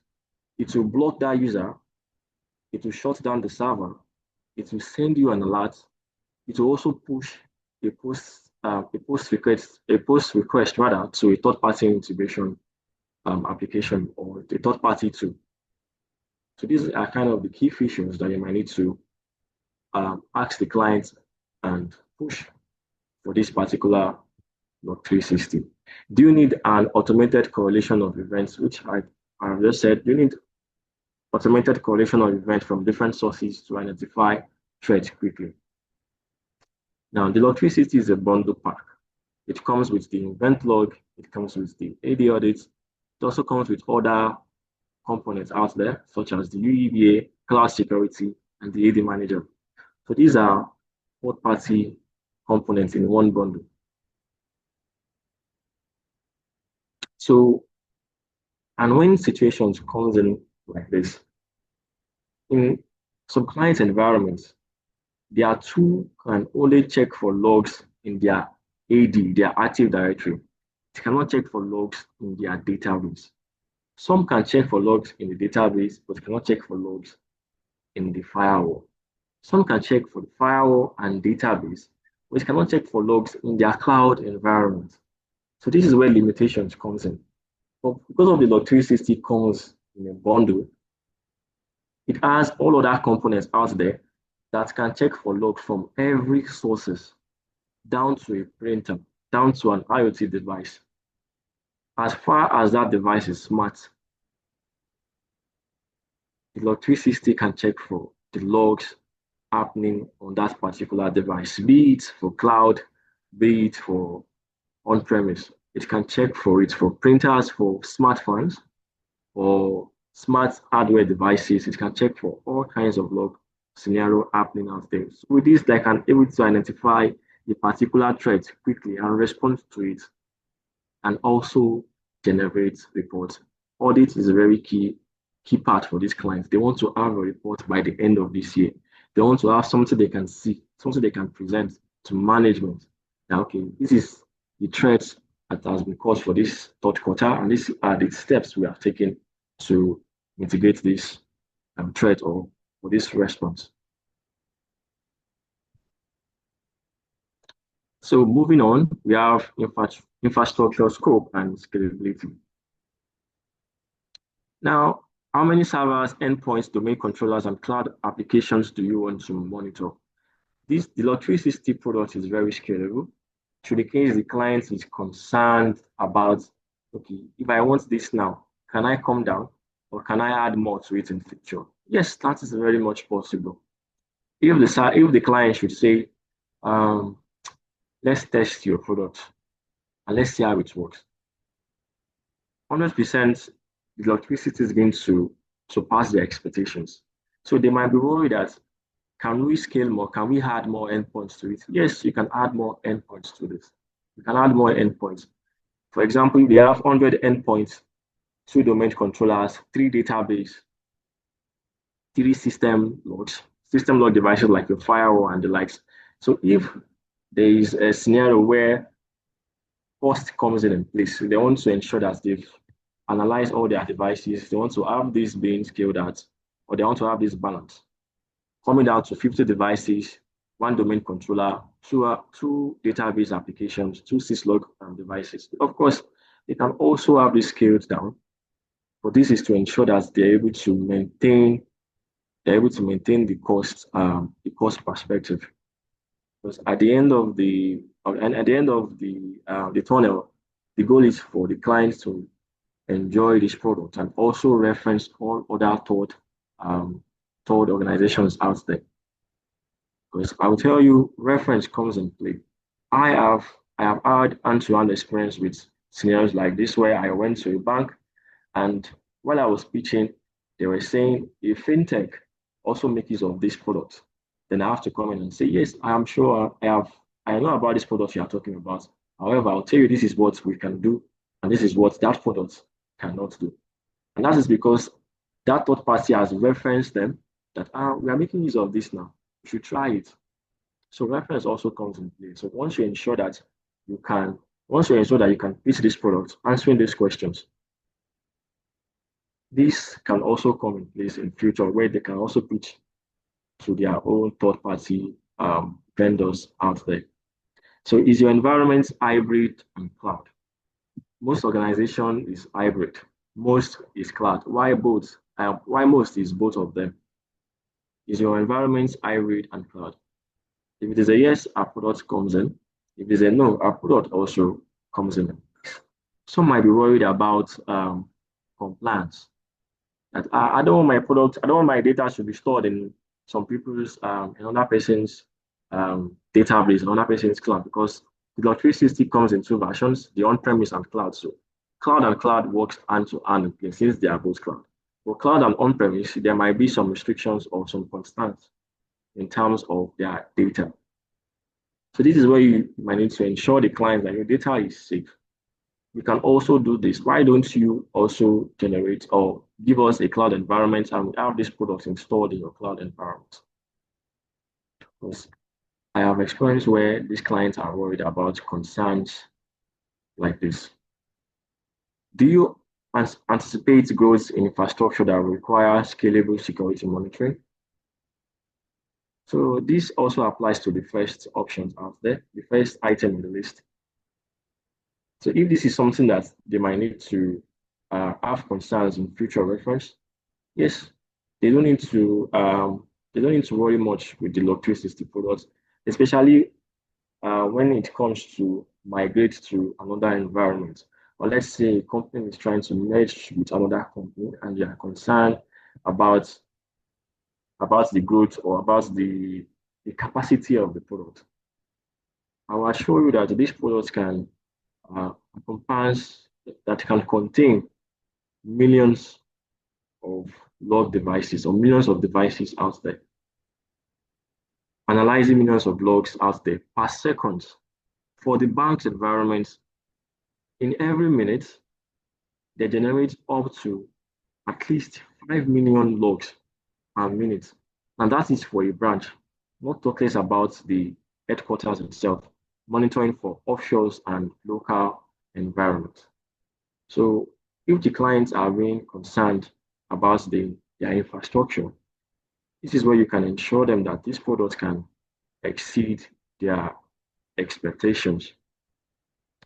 It will block that user. It will shut down the server. It will send you an alert. It will also push a post request rather to a third-party integration application or a third-party tool. So these are kind of the key features that you might need to ask the client and push for this particular Log 360. Do you need an automated correlation of events, which I have just said? Do you need automated correlation of events from different sources to identify threats quickly? Now, the Log 360 is a bundle pack. It comes with the event log, it comes with the AD audits, it also comes with other components out there, such as the UEBA, cloud security, and the AD manager. So these are third-party components in one bundle. So, and when situations comes in like this, in some client environments, their tool can only check for logs in their AD, their Active Directory. It cannot check for logs in their database. Some can check for logs in the database, but cannot check for logs in the firewall. Some can check for the firewall and database, but cannot check for logs in their cloud environment. So this is where limitations comes in. But because of the Log 360 comes in a bundle, it has all other components out there that can check for logs from every sources, down to a printer, down to an IoT device. As far as that device is smart, the Log 360 can check for the logs happening on that particular device, be it for cloud, be it for on-premise. It can check for it for printers, for smartphones, or smart hardware devices. It can check for all kinds of log scenario happening out there. So with this, they can able to identify a particular threat quickly and respond to it, and also generate reports. Audit is a very key part for these clients. They want to have a report by the end of this year. They want to have something they can see, something they can present to management. Now, okay, this is the threat that has been caused for this third quarter, and these are the steps we have taken to mitigate this threat or for this response. So moving on, we have infrastructure scope and scalability. Now, how many servers, endpoints, domain controllers, and cloud applications do you want to monitor? The Log 360 product is very scalable. To the case the client is concerned about, okay, if I want this now, can I come down or can I add more to it in future? Yes, that is very much possible. If the client should say, let's test your product and let's see how it works, 100% the Log 360 is going to surpass their expectations. So they might be worried that, can we scale more? Can we add more endpoints to it? Yes, you can add more endpoints to this. You can add more endpoints. For example, if they have 100 endpoints, 2 domain controllers, 3 database, 3 system log devices like your firewall and the likes. So if there is a scenario where cost comes in place, they want to ensure that they've analyzed all their devices, they want to have this being scaled out, or they want to have this balance. Coming down to 50 devices, 1 domain controller, 2 database applications, 2 syslog devices. Of course, they can also have this scaled down, but this is to ensure that they're able to maintain the cost perspective. Because at the end of the tunnel, the goal is for the clients to enjoy this product and also reference all other third organizations out there. Because I will tell you, reference comes in play. I have had hand-to-hand experience with scenarios like this where I went to a bank, and while I was pitching, they were saying if fintech also make use of this product, then I have to come in and say, yes, I am sure I know about this product you are talking about. However, I'll tell you this is what we can do, and this is what that product cannot do. And that is because that third party has referenced them that we are making use of this now. You should try it. So reference also comes in play. So once you ensure that you can pitch this product, answering these questions, this can also come in place in future where they can also pitch to their own third-party vendors out there. So is your environment hybrid and cloud? Most organization is hybrid. Most is cloud. Why both? Why most is both of them? Is your environment hybrid and cloud? If it is a yes, our product comes in. If it is a no, our product also comes in. Some might be worried about compliance. That I don't want my product, I don't want my data to be stored in some people's, another person's database, another person's cloud, because the Log 360 comes in two versions, the on-premise and cloud. So cloud and cloud works hand to hand since they are both cloud. For cloud and on-premise, there might be some restrictions or some constraints in terms of their data. So this is where you might need to ensure the client that your data is safe. You can also do this. Why don't you also generate or give us a cloud environment and we have these products installed in your cloud environment? Because I have experienced where these clients are worried about concerns like this. Do you anticipate growth in infrastructure that require scalable security monitoring? So this also applies to the first options out there, the first item in the list. So if this is something that they might need to have concerns in future reference, yes, they don't need to worry much with the Log 360 products, especially when it comes to migrate to another environment. Or let's say a company is trying to merge with another company and they are concerned about the growth or about the capacity of the product. I will assure you that these products can that can contain millions of log devices or millions of devices out there, analyzing millions of logs out there per second. For the bank's environment, in every minute, they generate up to at least 5 million logs per minute. And that is for a branch, not talking about the headquarters itself, monitoring for offshores and local environments. So if the clients are being concerned about their infrastructure, this is where you can ensure them that these products can exceed their expectations.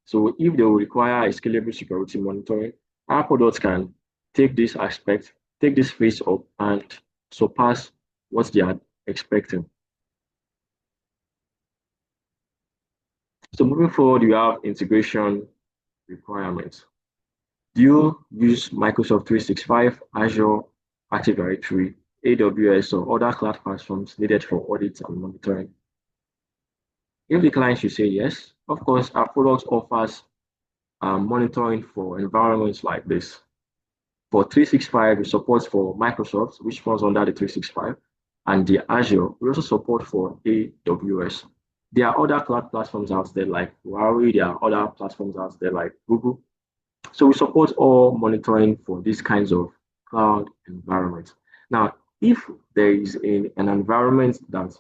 So if they will require a scalable security monitoring, our products can take this aspect, take this phase up and surpass what they are expecting. So moving forward, you have integration requirements. Do you use Microsoft 365, Azure, Active Directory, AWS, or other cloud platforms needed for audit and monitoring? If the client should say yes, of course, our product offers monitoring for environments like this. For 365, we support for Microsoft, which falls under the 365, and the Azure. We also support for AWS. There are other cloud platforms out there like Huawei. There are other platforms out there like Google. So we support all monitoring for these kinds of cloud environments. Now, if there is an environment that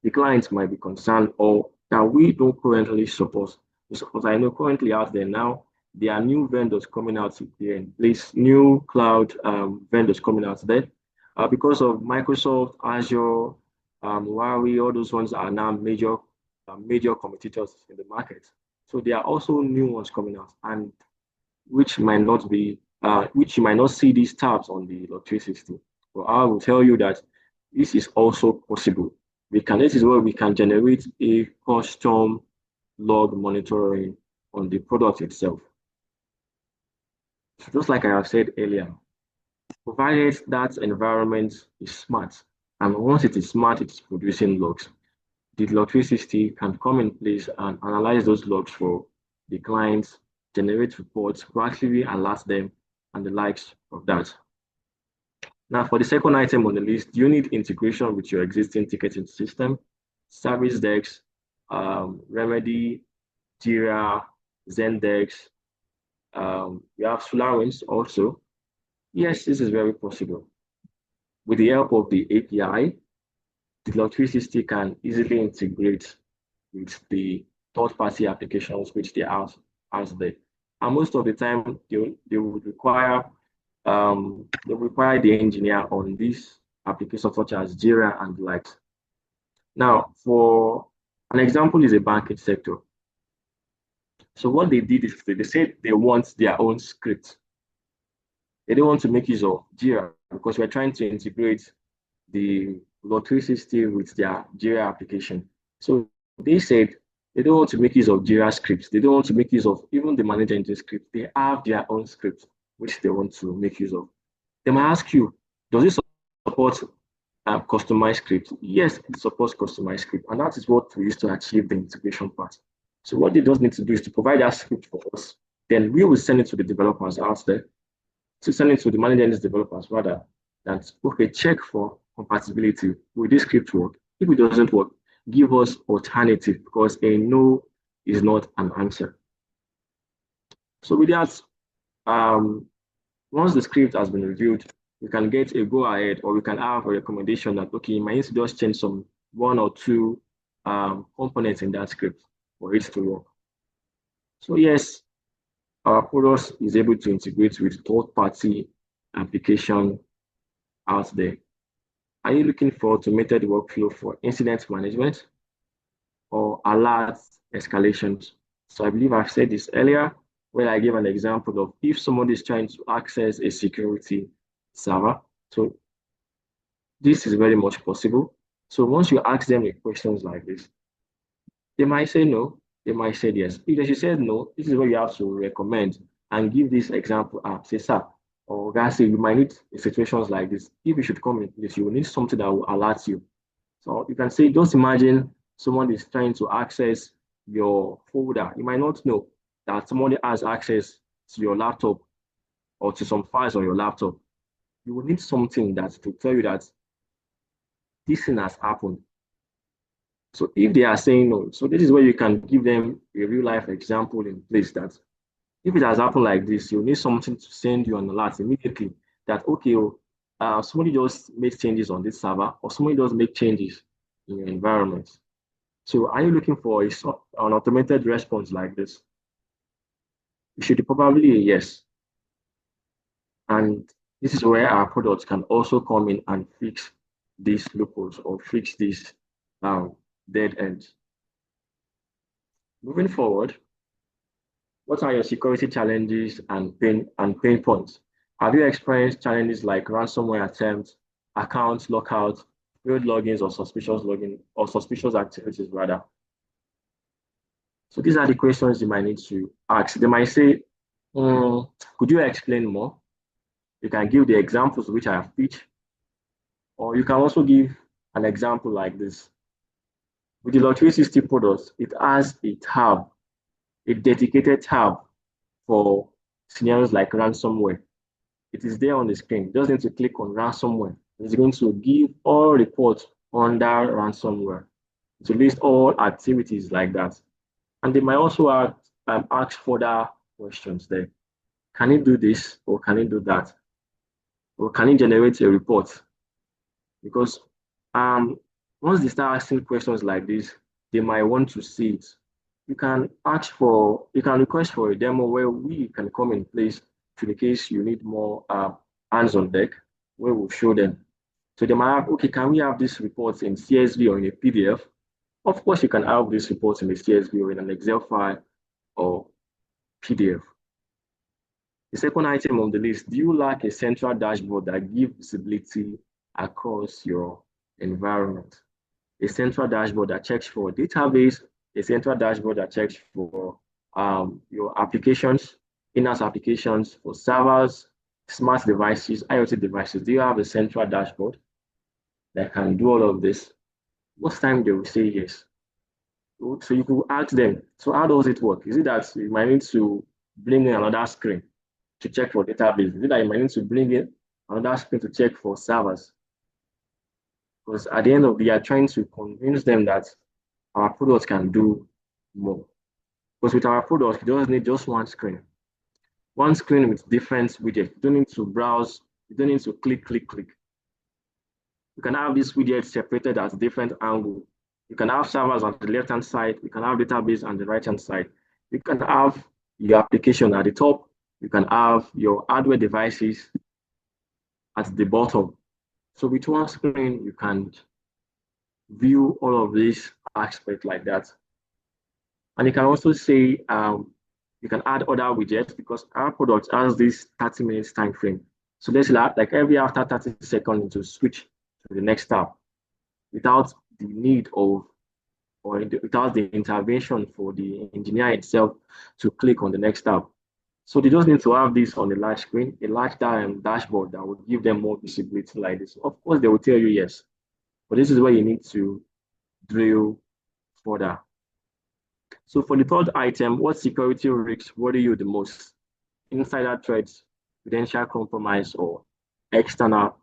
the clients might be concerned or that we don't currently support, because I know currently out there now, there are new vendors coming out there in place, new cloud vendors coming out there. Because of Microsoft, Azure, Huawei, all those ones are now major competitors in the market. So there are also new ones coming out, and which might not be, which you might not see these tabs on the Log 360. But I will tell you that this is also possible. This is where we can generate a custom log monitoring on the product itself. So just like I have said earlier, provided that environment is smart, and once it is smart, it's producing logs. The Log 360 can come in place and analyze those logs for the clients, generate reports, proactively alert them, and the likes of that. Now, for the second item on the list, you need integration with your existing ticketing system, Service Desk, Remedy, Jira, Zendesk. You have SolarWinds also. Yes, this is very possible. with the help of the API, the Log360 can easily integrate with the third-party applications which they have as there. And most of the time, they would require the engineer on these applications such as Jira and the likes. Now, for an example is a banking sector. So what they did is they said they want their own script. They don't want to make use of Jira because we're trying to integrate the Log360 with their Jira application. So they said they don't want to make use of Jira scripts. They don't want to make use of even the ManageEngine script. They have their own script, which they want to make use of. They might ask you, does it support customized script? Yes, it supports customized script. And that is what we use to achieve the integration part. So what they just need to do is to provide that script for us. Then we will send it to the developers out there, to send it to the ManageEngine developers rather, that, okay, check for compatibility with this script work. If it doesn't work, give us alternative because a no is not an answer. So with that, once the script has been reviewed, we can get a go ahead or we can have a recommendation that, okay, you might need to just change some one or two components in that script for it to work. So yes, our product is able to integrate with third-party application out there. Are you looking for automated workflow for incident management or alert escalations? So I believe I've said this earlier, where I gave an example of if somebody is trying to access a security server. So this is very much possible. So once you ask them questions like this, they might say no, they might say yes. If they said no, this is where you have to recommend and give this example app. Say, sir, or guys, say you might need situations like this. If you should come in this, you will need something that will alert you. So you can say, just imagine someone is trying to access your folder. You might not know that somebody has access to your laptop or to some files on your laptop. You will need something that to tell you that this thing has happened. So if they are saying no, so this is where you can give them a real life example in place that if it has happened like this, you need something to send you an alert immediately that, okay, somebody just made changes on this server or somebody does make changes in your environment. So are you looking for an automated response like this? It should be probably a yes. And this is where our products can also come in and fix these loopholes or fix these dead ends. Moving forward, what are your security challenges and pain points? Have you experienced challenges like ransomware attempts, account lockouts, failed logins or suspicious login or suspicious activities rather? So these are the questions you might need to ask. They might say, could you explain more? You can give the examples which I have pitched, or you can also give an example like this. With the Log360 products, it has a tab, a dedicated tab for scenarios like ransomware. It is there on the screen. You just need to click on ransomware. It's going to give all reports under ransomware to list all activities like that. And they might also ask further questions there. Can it do this or can it do that? Or can it generate a report? Because once they start asking questions like this, they might want to see it. You can request for a demo where we can come in place in case you need more hands on deck, where we'll show them. So they might have, okay, can we have this report in CSV or in a PDF? Of course, you can have this report in a CSV or in an Excel file or PDF. The second item on the list, do you lack a central dashboard that gives visibility across your environment? A central dashboard that checks for database, a central dashboard that checks for your applications, in-house applications for servers, smart devices, IoT devices. Do you have a central dashboard that can do all of this? Most time they will say yes. So you could ask them, so how does it work? Is it that you might need to bring in another screen to check for database? Is it that you might need to bring in another screen to check for servers? Because at the end of the day, trying to convince them that our products can do more. Because with our products, you just need just one screen. One screen with different widgets. You don't need to browse. You don't need to click. You can have these widgets separated at different angles. You can have servers on the left-hand side. You can have database on the right-hand side. You can have your application at the top. You can have your hardware devices at the bottom. So with one screen, you can view all of these aspects like that. And you can also say, you can add other widgets because our product has this 30 minutes time frame. So let's say like every after 30 seconds to switch to the next tab without the need of, or without the intervention for the engineer itself to click on the next tab. So they just need to have this on a large screen, a large dashboard that will give them more visibility like this. Of course, they will tell you yes, but this is where you need to drill further. So for the third item, what security risks worry you the most? Insider threats, credential compromise, or external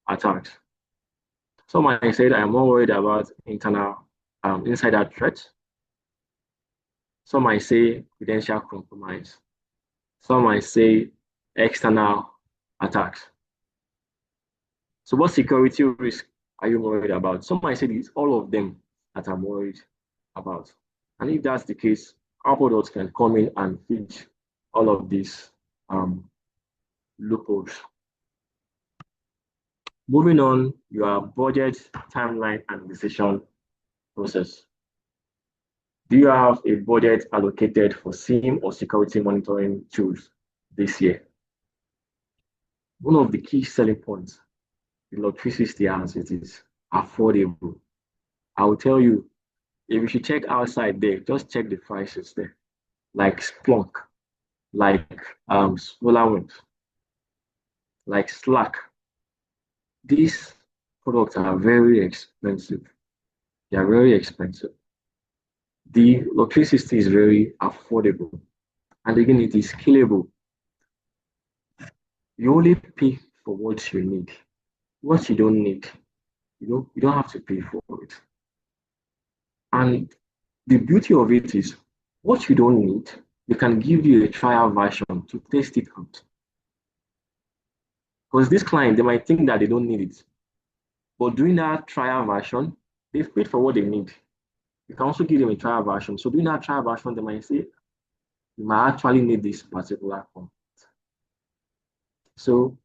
attacks? Some might say that I'm more worried about internal insider threats. Some might say credential compromise. Some might say external attacks. So what security risk are you worried about? Some might say it's all of them that I'm worried about. And if that's the case, our products can come in and fix all of these loopholes. Moving on, your budget, timeline, and decision process. Do you have a budget allocated for SIEM or security monitoring tools this year? One of the key selling points the electricity has, it is affordable. I will tell you, if you should check outside there, just check the prices there, like Splunk, like SolarWinds, like Slack. These products are very expensive. They are very expensive. The electricity is very affordable. And again, it is scalable. You only pay for what you need. What you don't need, you don't have to pay for it. And the beauty of it is, what you don't need, they can give you a trial version to test it out. Because this client, they might think that they don't need it. But doing that trial version, they've paid for what they need. You can also give them a trial version. So doing that trial version, they might say, you might actually need this particular component. So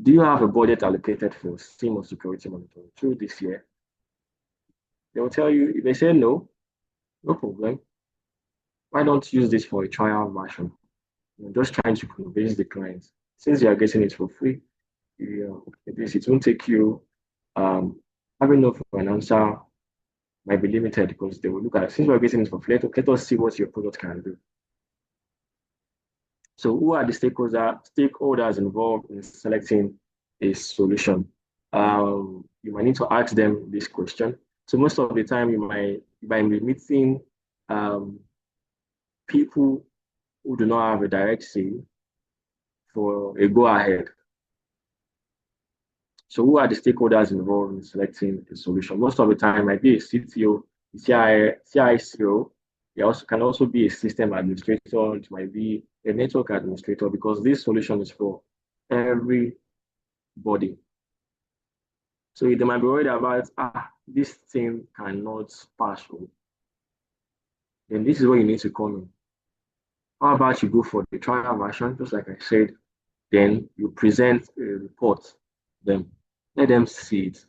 do you have a budget allocated for SIEM or security monitoring through this year? They will tell you, if they say no, no problem. Why don't you use this for a trial version? You're just trying to convince the clients. Since you are getting it for free, it won't take you, having no financial might be limited because they will look at, since we're getting it for free, let us see what your product can do. So who are the stakeholders involved in selecting a solution? You might need to ask them this question. So most of the time you might be meeting people who do not have a direct say for a go-ahead. So who are the stakeholders involved in selecting a solution? Most of the time it might be a CTO, CICO. It can also be a system administrator. It might be a network administrator because this solution is for everybody. So they might be worried about, this thing cannot pass through. Then this is where you need to come in. How about you go for the trial version, just like I said, then you present a report to them, let them see it.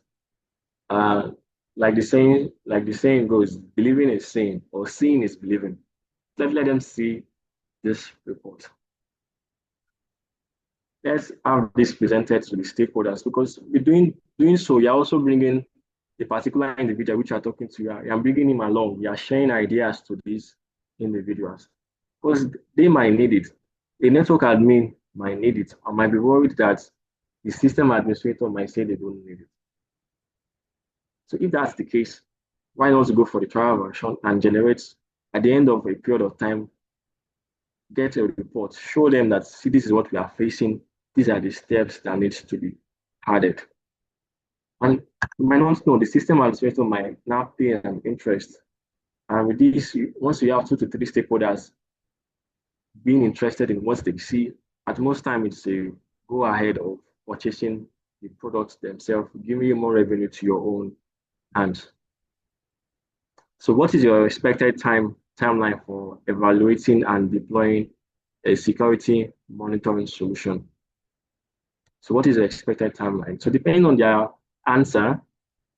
Like the saying goes, believing is seeing, or seeing is believing. Let them see this report. Let's have this presented to the stakeholders because with doing so, you're also bringing the particular individual which you're talking to, you're bringing him along. You're sharing ideas to these individuals because they might need it. A network admin might need it, or might be worried that the system administrator might say they don't need it. So if that's the case, why not go for the trial version and generate, at the end of a period of time, get a report, show them that, see, this is what we are facing. These are the steps that need to be added. And you might not know, the system administrator might now pay an interest. And with this, once you have 2 to 3 stakeholders being interested in what they see, at most time it's a go ahead of purchasing the products themselves, giving you more revenue to your own hands. So what is your expected timeline for evaluating and deploying a security monitoring solution? So what is the expected timeline? So depending on their answer,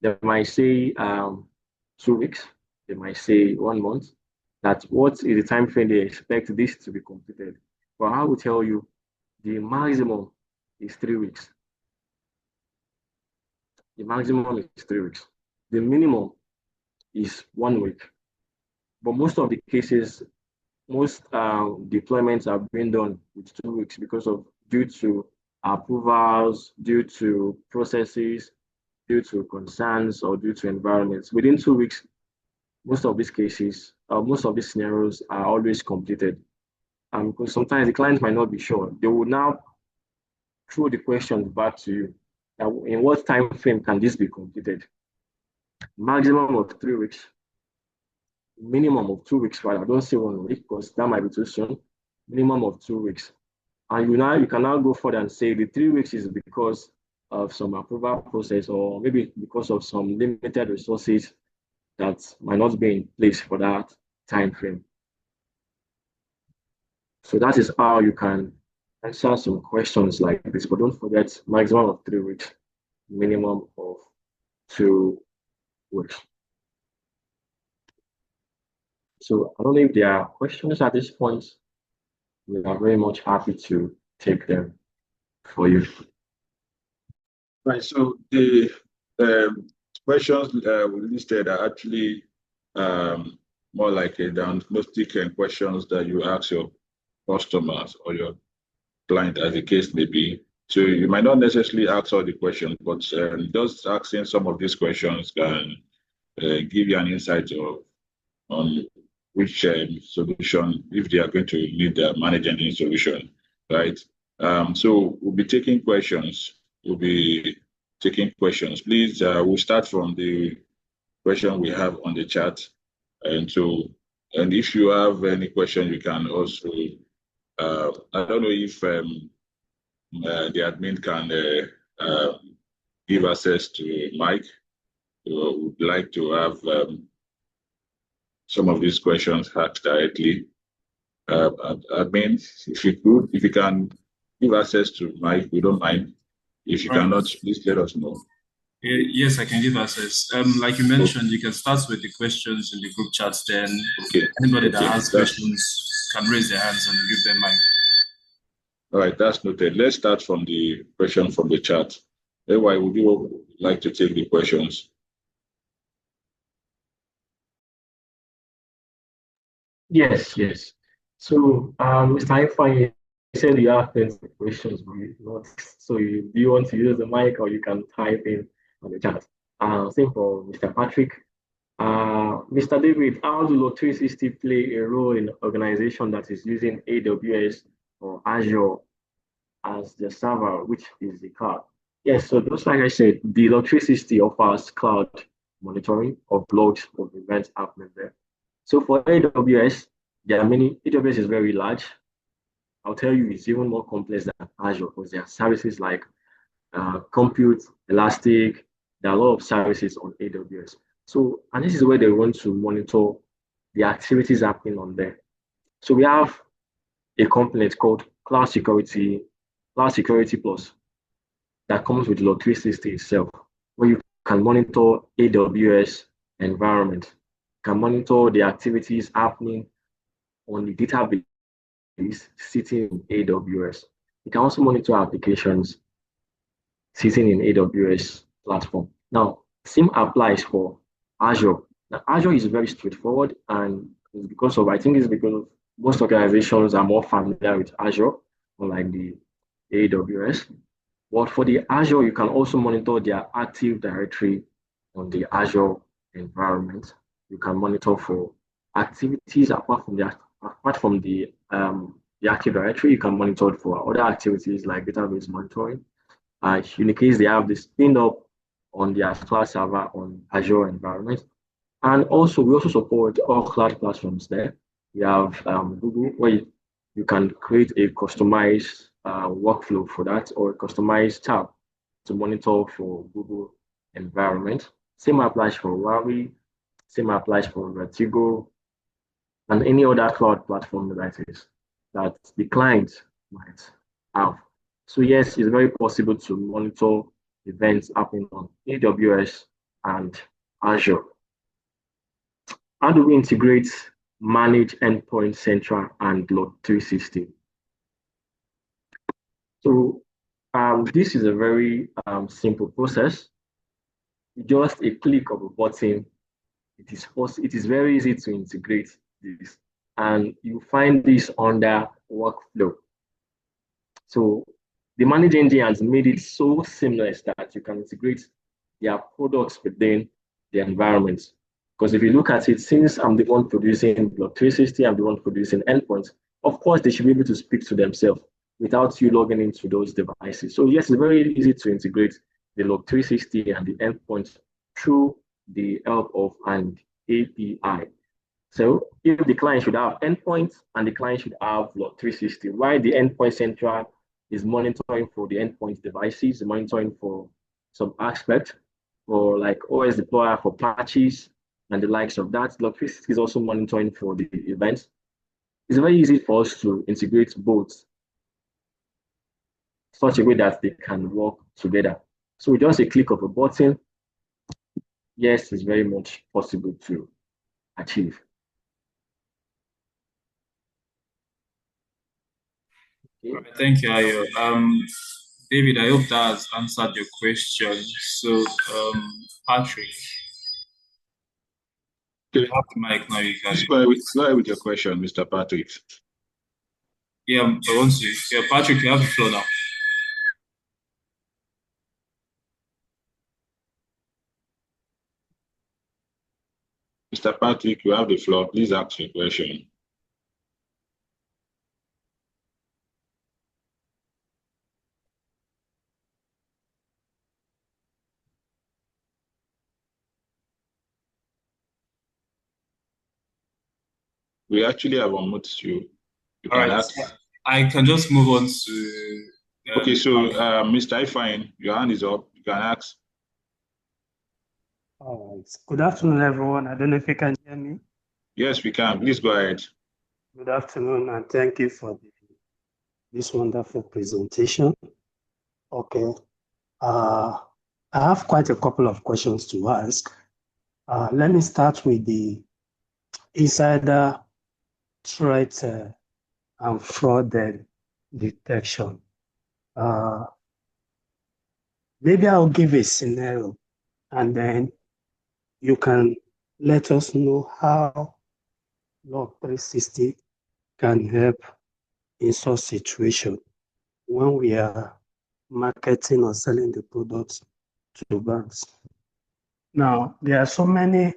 they might say 2 weeks, they might say 1 month. That what is the time frame they expect this to be completed. But I will tell you, the maximum is 3 weeks. The maximum is 3 weeks. The minimum is 1 week. But most of the cases, most deployments are being done with 2 weeks because of due to approvals, due to processes, due to concerns, or due to environments. Within 2 weeks, most of these cases, most of these scenarios are always completed. Because sometimes the client might not be sure. They will now throw the questions back to you. Now, in what time frame can this be completed? Maximum of 3 weeks, minimum of 2 weeks, rather. Don't say 1 week because that might be too soon. Minimum of 2 weeks. And you can now go further and say the 3 weeks is because of some approval process, or maybe because of some limited resources that might not be in place for that time frame. So that is how you can answer some questions like this. But don't forget, maximum of 3 weeks, minimum of 2 weeks. So I don't know if there are questions at this point. We are very much happy to take them for you. Right. So the questions we listed are actually more like a diagnostic questions that you ask your customers or your client, as the case may be. So you might not necessarily ask all the questions, but just asking some of these questions can give you an insight on which solution, if they are going to need the ManageEngine solution, right? So we'll be taking questions. Please, we'll start from the question we have on the chat. And if you have any question, you can also, I don't know if the admin can give access to Mike. Would like to have some of these questions asked directly. Admin, if you can give access to Mike, we don't mind. If you cannot, please let us know. Yes, I can give access. Like you mentioned, you can start with the questions in the group chat. Then anybody that has questions can raise their hands and give them mic. All right, that's noted. Let's start from the question from the chat. Anyway, would you like to take the questions? Yes. So, Mr. Ifeanyi, you said you have plenty of questions, but not. So, do you want to use the mic, or you can type in on the chat? Same for Mr. Patrick. Mr. David, how do Log360 play a role in an organization that is using AWS or Azure as the server, which is the cloud? Yes, so just like I said, the Log360 offers cloud monitoring of logs of events happening there. So for AWS, there are many. AWS is very large. I'll tell you, it's even more complex than Azure because there are services like compute, elastic. There are a lot of services on AWS. So, and this is where they want to monitor the activities happening on there. So we have a component called Cloud Security Plus that comes with Log360 itself, where you can monitor AWS environment, can monitor the activities happening on the database sitting in AWS. You can also monitor applications sitting in AWS platform. Now, same applies for Azure. Now, Azure is very straightforward, and because most organizations are more familiar with Azure, unlike the AWS. But for the Azure, you can also monitor their Active Directory on the Azure environment. You can monitor for activities apart from the Active Directory. You can monitor for other activities like database monitoring. In the case they have this pinned up on their cloud server on Azure environment. And also, we also support all cloud platforms there. We have Google, where you can create a customized workflow for that, or a customized tab to monitor for Google environment. Same applies for Huawei, same applies for Vertigo, and any other cloud platform that the client might have. So yes, it's very possible to monitor events happening on AWS and Azure. How do we integrate Manage Endpoint Central and Log 360? So this is a very simple process. Just a click of a button, it is very easy to integrate this, and you find this under workflow. So the ManageEngine has made it so seamless that you can integrate their products within the environment. Because if you look at it, since I'm the one producing Log 360, I'm the one producing endpoints, of course, they should be able to speak to themselves without you logging into those devices. So yes, it's very easy to integrate the Log 360 and the endpoints through the help of an API. So if the client should have endpoints and the client should have Log 360, while the endpoint central is monitoring for the endpoint devices, monitoring for some aspect, for like OS deployer for patches and the likes of that. Log 360 is also monitoring for the events. It's very easy for us to integrate both such a way that they can work together. So with just a click of a button, yes, it's very much possible to achieve. Okay. Right, thank you, Ayo. David, I hope that has answered your question. So, Patrick, okay. You have the mic now. You can go ahead with your question, Mr. Patrick. Yeah, I want to. Yeah, Patrick, you have the floor now. Mr. Patrick, you have the floor. Please ask your question. We actually have unmuted you. You can ask. I can just move on to. Okay, so Mr. Ifeanyi, your hand is up. You can ask. All right. Good afternoon, everyone. I don't know if you can hear me. Yes, we can. Please go ahead. Good afternoon, and thank you for this wonderful presentation. Okay. I have quite a couple of questions to ask. Let me start with the insider threat and fraud detection. Maybe I'll give a scenario, and then you can let us know how Log 360 can help in such situation when we are marketing or selling the products to banks. Now, there are so many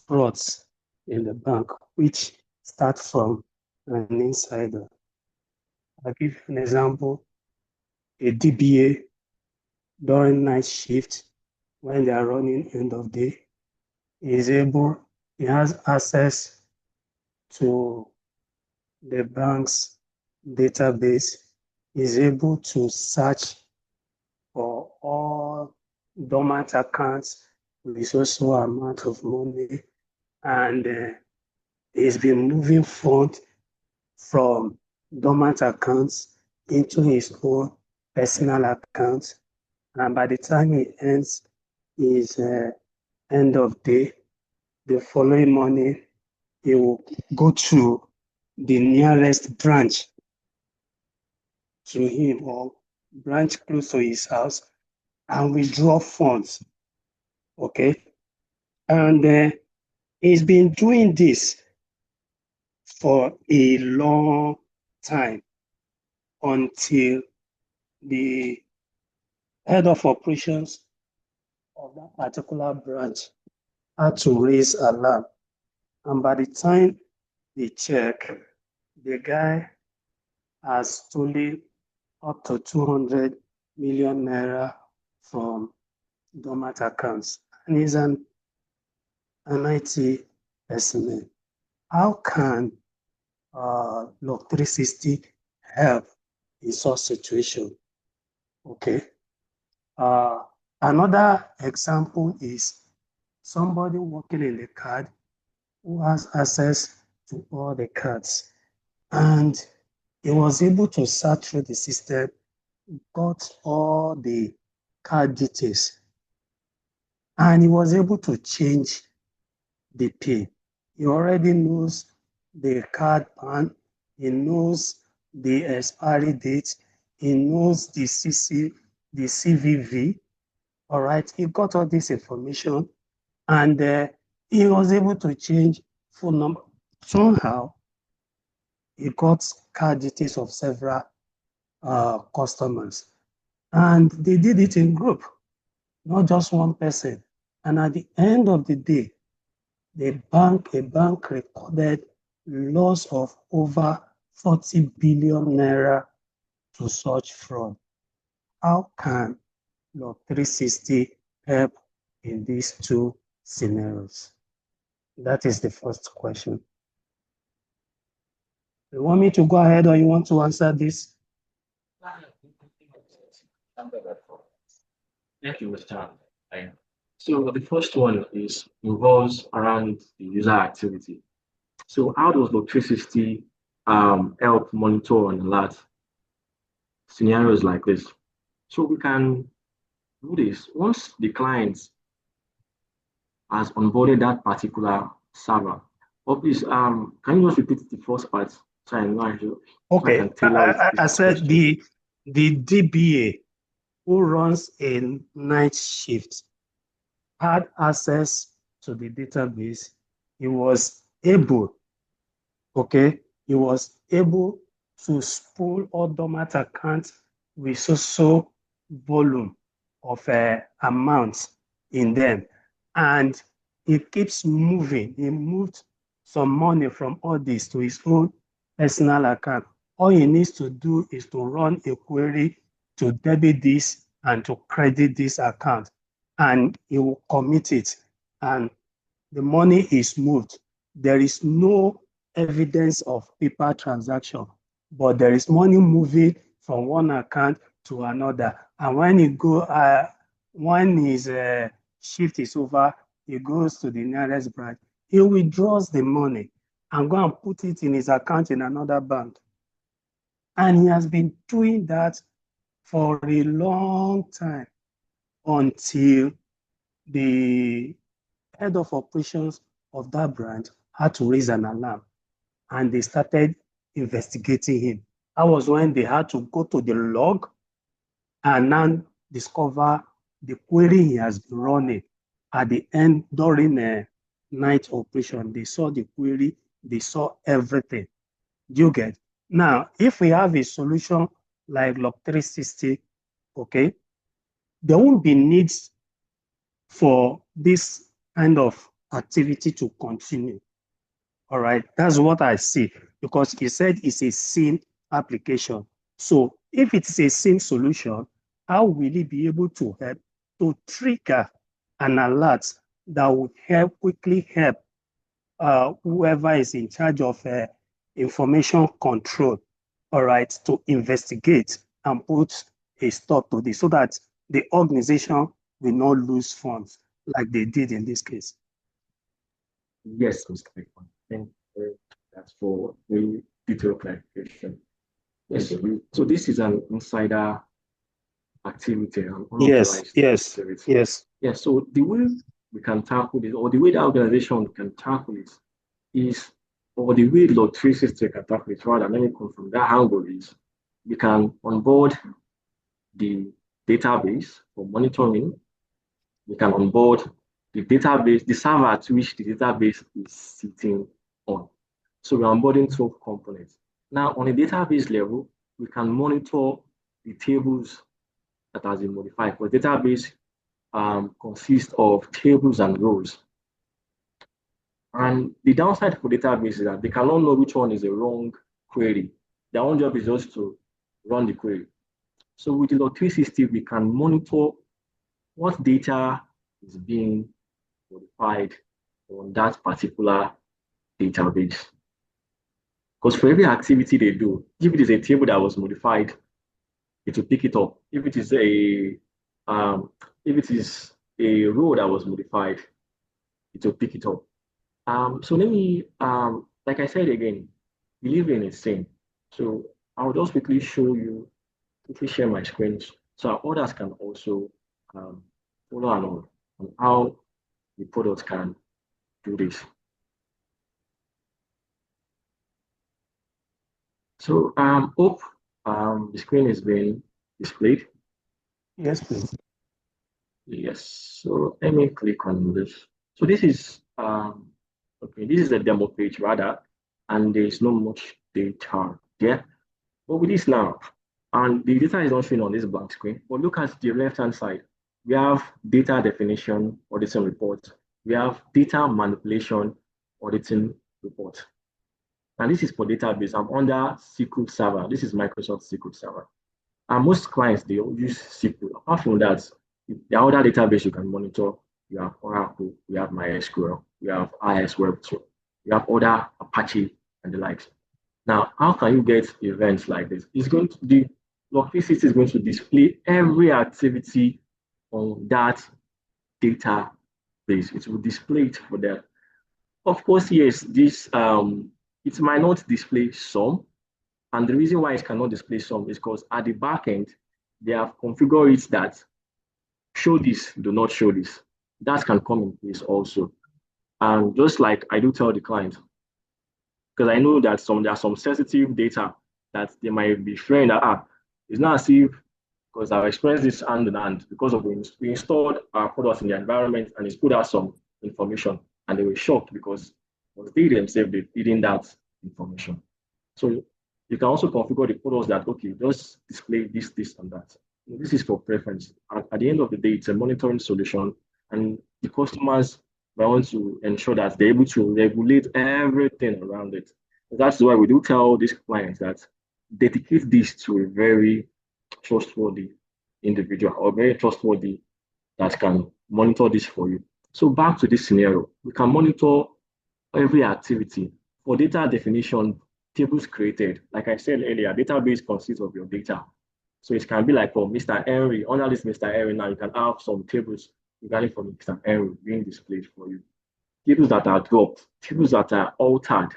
frauds in the bank which start from an insider. I'll give you an example. A DBA during night shift, when they are running end of day, he has access to the bank's database, is able to search for all dormant accounts with so amount of money, and he's been moving funds from dormant accounts into his own personal account, and by the time he ends his end of day, the following morning, he will go to the nearest branch to him or branch close to his house and withdraw funds. Okay. And he's been doing this for a long time until the head of operations of that particular branch had to raise alarm. And by the time they check, the guy has stolen up to 200 million naira from dormant accounts, and he's an IT personnel. How can Log 360 help in such situation? Okay. Another example is somebody working in the CAD who has access to all the cards, and he was able to search through the system, got all the card details, and he was able to change the pin. He already knows the card pan, he knows the expiry date, he knows the CVV. All right, he got all this information, and he was able to change phone number. Somehow, he got card details of several customers, and they did it in group, not just one person. And at the end of the day, a bank recorded loss of over 40 billion naira to such fraud. How can Log 360 help in these two scenarios? That is the first question. You want me to go ahead or you want to answer this? Thank you, Mr. So the first one involves around the user activity. So how does Log 360 help monitor and alert scenarios like this? So we can do this once the client has onboarded that particular server. Or please, can you just repeat the first part? So I know okay, I said the DBA who runs a night shift had access to the database. He was able, he was able to spool all dormant accounts with so volume of amounts in them. And he keeps moving. He moved some money from all this to his own personal account. All he needs to do is to run a query to debit this and to credit this account, and he will commit it, and the money is moved. There is no evidence of paper transaction, but there is money moving from one account to another. And when he when his shift is over, he goes to the nearest branch. He withdraws the money and go and put it in his account in another bank. And he has been doing that for a long time until the head of operations of that branch had to raise an alarm, and they started investigating him. That was when they had to go to the log and now discover the query he has been running. At the end, during a night operation, they saw the query, they saw everything. Do you get? Now, if we have a solution like Log 360, there won't be needs for this kind of activity to continue. All right, that's what I see, because he said it's a SIEM application. So if it's a SIEM solution, how will it be able to help to trigger an alert that would quickly help whoever is in charge of information control, all right, to investigate and put a stop to this so that the organization will not lose funds like they did in this case? Yes, Mr. Bickman. Thank you. That's for very detailed clarification. Yes, so this is an insider activity. Yes. Yes, so the way we can tackle this, or the way the organization can tackle it is, or the way Log 360 can tackle it, rather, let me come from that angle, is we can onboard the database for monitoring. We can onboard the database, the server to which the database is sitting on. So we're onboarding 12 components. Now, on a database level, we can monitor the tables that has been modified. Because database consists of tables and rows. And the downside for database is that they cannot know which one is a wrong query. Their own job is just to run the query. So with the Log 360, we can monitor what data is being modified on that particular database. Because for every activity they do, if it is a table that was modified, it will pick it up. If it is a if it is a row that was modified, it will pick it up. So let me, like I said again, believing is same. So I'll just quickly share my screen so our others can also follow along on how the product can do this. So hope the screen is being displayed. Yes, please. Yes. So let me click on this. So this is okay. This is a demo page rather, and there's not much data there. But with this now, and the data is not showing on this blank screen. But look at the left-hand side. We have data definition auditing report. We have data manipulation auditing report. And this is for database. I'm under SQL Server. This is Microsoft SQL Server. And most clients, they use SQL. Apart from that, the other database you can monitor, you have Oracle, we have MySQL, we have IS Web 2, you have other Apache and the likes. Now, how can you get events like this? It's going to the Log360 is going to display every activity on that database. It will display it for them. Of course, yes, this it might not display some, and the reason why it cannot display some is because at the back end, they have configured it that show this, do not show this. That can come in place also. And just like I do tell the client, because I know that there are some sensitive data that they might be fearing that it's not as if, because I've experienced this hand in hand because of we installed our products in the environment and it's put out some information and they were shocked because they themselves they hidden that information. So you can also configure the products that okay, just display this, and that. This is for preference. At the end of the day, it's a monitoring solution, and the customers want to ensure that they're able to regulate everything around it. That's why we do tell these clients that dedicate this to a very trustworthy individual or very trustworthy that can monitor this for you. So back to this scenario, we can monitor every activity. For data definition, tables created. Like I said earlier, database consists of your data. So it can be like for Mr. Henry, under this Mr. Henry now, you can have some tables regarding for Mr. Henry being displayed for you. Tables that are dropped, tables that are altered.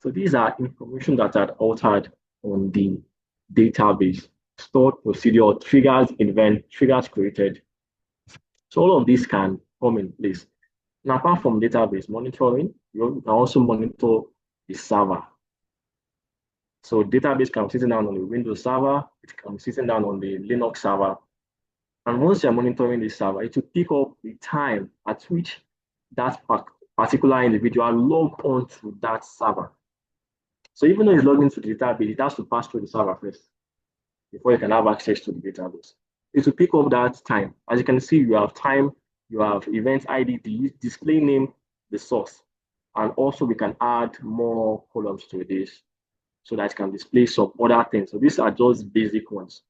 So these are information that are altered on the database, stored procedure, triggers, event, triggers created. So all of this can come in place. Now, apart from database monitoring, you can also monitor the server. So database can be sitting down on the Windows server, it can be sitting down on the Linux server. And once you're monitoring the server, it will pick up the time at which that particular individual logged onto that server. So even though it's logged into the database, it has to pass through the server first before you can have access to the database. It will pick up that time. As you can see, you have time, you have event ID, the display name, the source. And also we can add more columns to this so that it can display some other things. So these are just basic ones.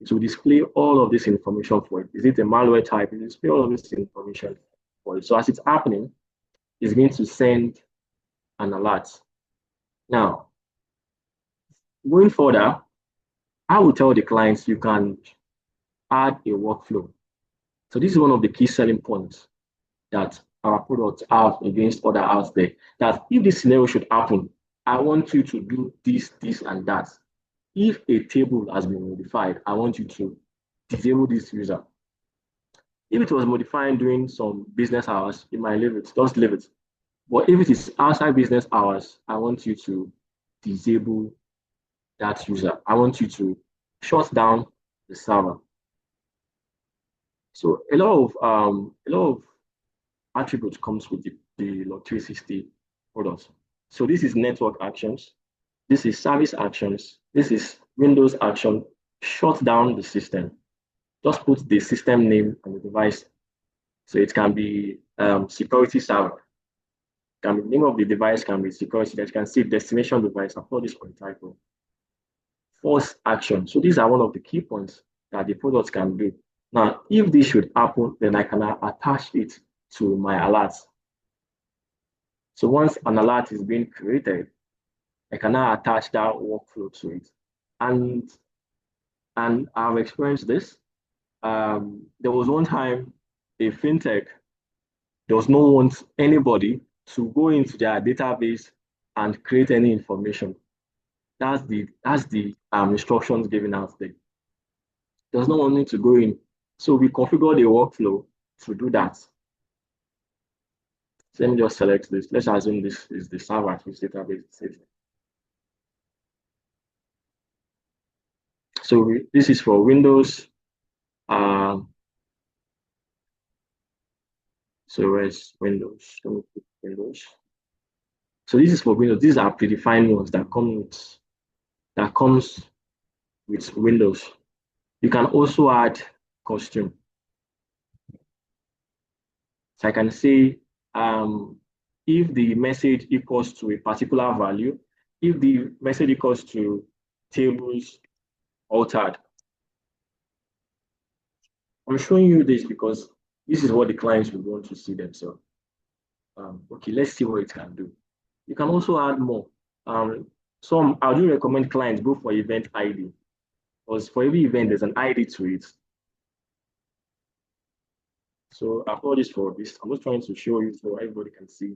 It will display all of this information for it. Is it a malware type? It will display all of this information for it. So as it's happening, it's going to send an alert. Now, going further, I will tell the clients you can add a workflow. So this is one of the key selling points that our products have against other out there. That if this scenario should happen, I want you to do this, and that. If a table has been modified, I want you to disable this user. If it was modified during some business hours, you might leave it, just leave it. But if it is outside business hours, I want you to disable that user. I want you to shut down the server. So a lot of attributes comes with the Log360 products. So this is network actions, this is service actions, this is Windows action, shut down the system. Just put the system name and the device. So it can be security server. Can be, the name of the device can be security, that you can see destination device. I'll put this for a typo. Force action. So these are one of the key points that the products can do. Now, if this should happen, then I can attach it to my alerts. So once an alert is being created, I can now attach that workflow to it. And I've experienced this. there was one time a fintech, there was no one, anybody to go into their database and create any information. That's the instructions given out there. There's no one need to go in. So we configured a workflow to do that. So let me just select this. Let's assume this is the server whose database is saved. So this is for Windows. So where's Windows? Let me put Windows. So this is for Windows. These are predefined ones that comes with Windows. You can also add custom. So I can say if the message equals to a particular value, if the message equals to tables altered. I'm showing you this because this is what the clients would want to see themselves. Okay, let's see what it can do. You can also add more. I do recommend clients go for event ID, because for every event, there's an ID to it. So I've got this for this. I'm just trying to show you so everybody can see.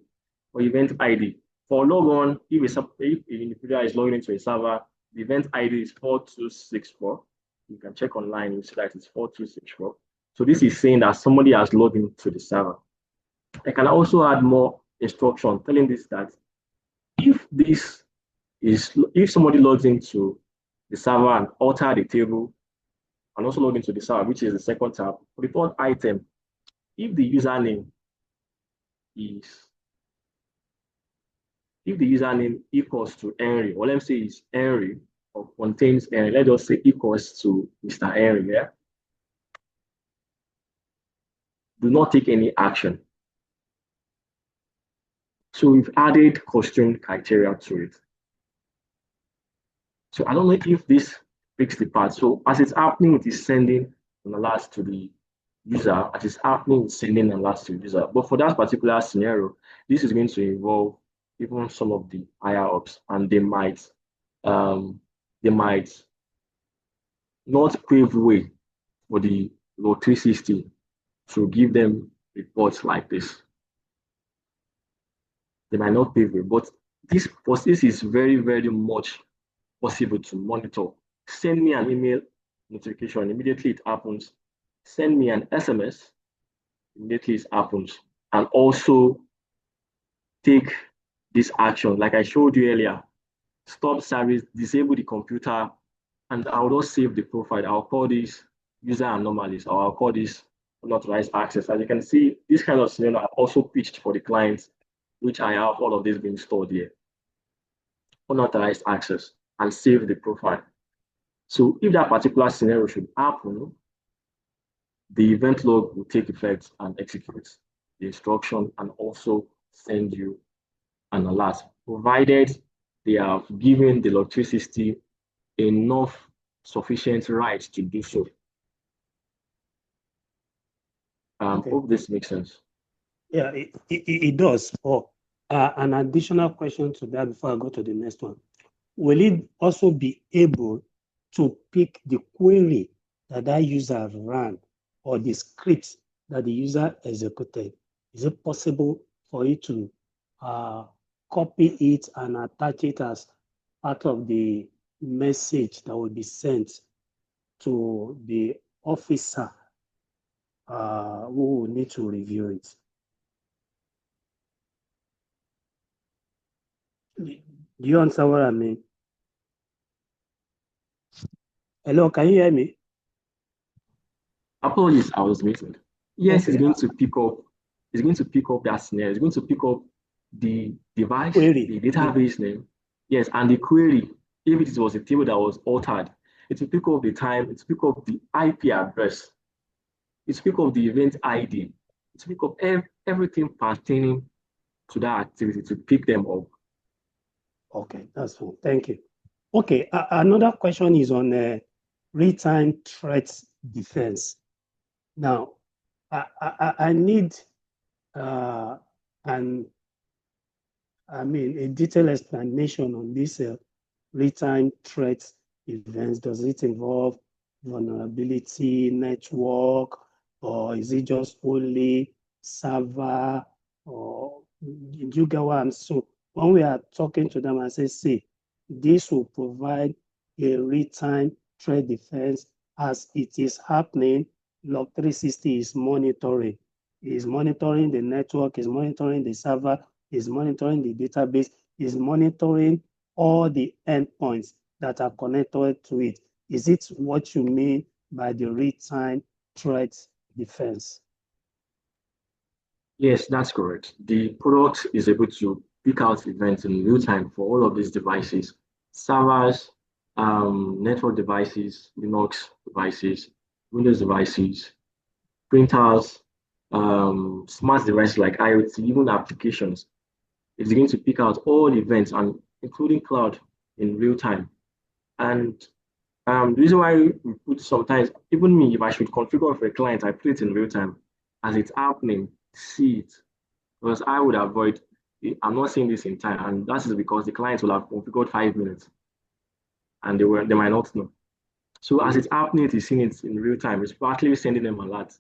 For event ID, for logon, if an individual is logging into a server, the event ID is 4264. You can check online, you see that it's 4264. So this is saying that somebody has logged into the server. I can also add more instruction telling this that if somebody logs into the server and alter the table and also log into the server, which is the second tab, for the third item, if the username equals to Henry, or let's say it's Henry or contains Henry, let's just say equals to Mr. Henry, yeah? Do not take any action. So we've added constraint criteria to it. So I don't know if this picks the part. So as it's happening, it is sending an alert to the user. As it's happening, it's sending an alert to the user. But for that particular scenario, this is going to involve even some of the higher ups, and they might not pave way for the Log 360 to give them reports like this. They might not pave way, but this is very, very much possible to monitor. Send me an email notification, immediately it happens. Send me an SMS, immediately it happens. And also take this action, like I showed you earlier. Stop service, disable the computer, and I'll just save the profile. I'll call this user anomalies, or I'll call this unauthorized access. As you can see, this kind of scenario I've also pitched for the clients, which I have all of this being stored here. Unauthorized access, and save the profile. So if that particular scenario should happen, the event log will take effect and execute the instruction and also send you an alert, provided they have given the Log 360 enough sufficient rights to do so. Okay. Hope this makes sense. Yeah, it does. Oh, an additional question to that before I go to the next one. Will it also be able to pick the query that user ran or the script that the user executed? Is it possible for you to copy it and attach it as part of the message that will be sent to the officer who will need to review it? Do you understand what I mean? Hello, can you hear me? Apologies, I was muted. Yes, okay. It's going to pick up. It's going to pick up that scenario. It's going to pick up the device, query, the database name. Yes, and the query. If it was a table that was altered, it will pick up the time. It will pick up the IP address. It will pick up the event ID. It will pick up everything pertaining to that activity to pick them up. Okay, that's fine. Thank you. Okay, another question is on real-time threat defense. Now, I need a detailed explanation on this real-time threat events. Does it involve vulnerability network, or is it just only server, or you get what I'm so when we are talking to them and say, see, this will provide a real-time threat defense as it is happening. Log 360 is monitoring. Is monitoring the network, is monitoring the server, is monitoring the database, is monitoring all the endpoints that are connected to it. Is it what you mean by the real-time threat defense? Yes, that's correct. The product is able to pick out events in real time for all of these devices, servers, network devices, Linux devices, Windows devices, printers, smart devices like IoT, even applications. It's going to pick out all events and including cloud in real time. And the reason why we put sometimes, even me, if I should configure for a client, I put it in real time as it's happening, see it. Because I would avoid, I'm not seeing this in time, and that is because the clients will have configured 5 minutes and they might not know. So as it's happening, it is seeing it in real time. It's partly sending them alerts.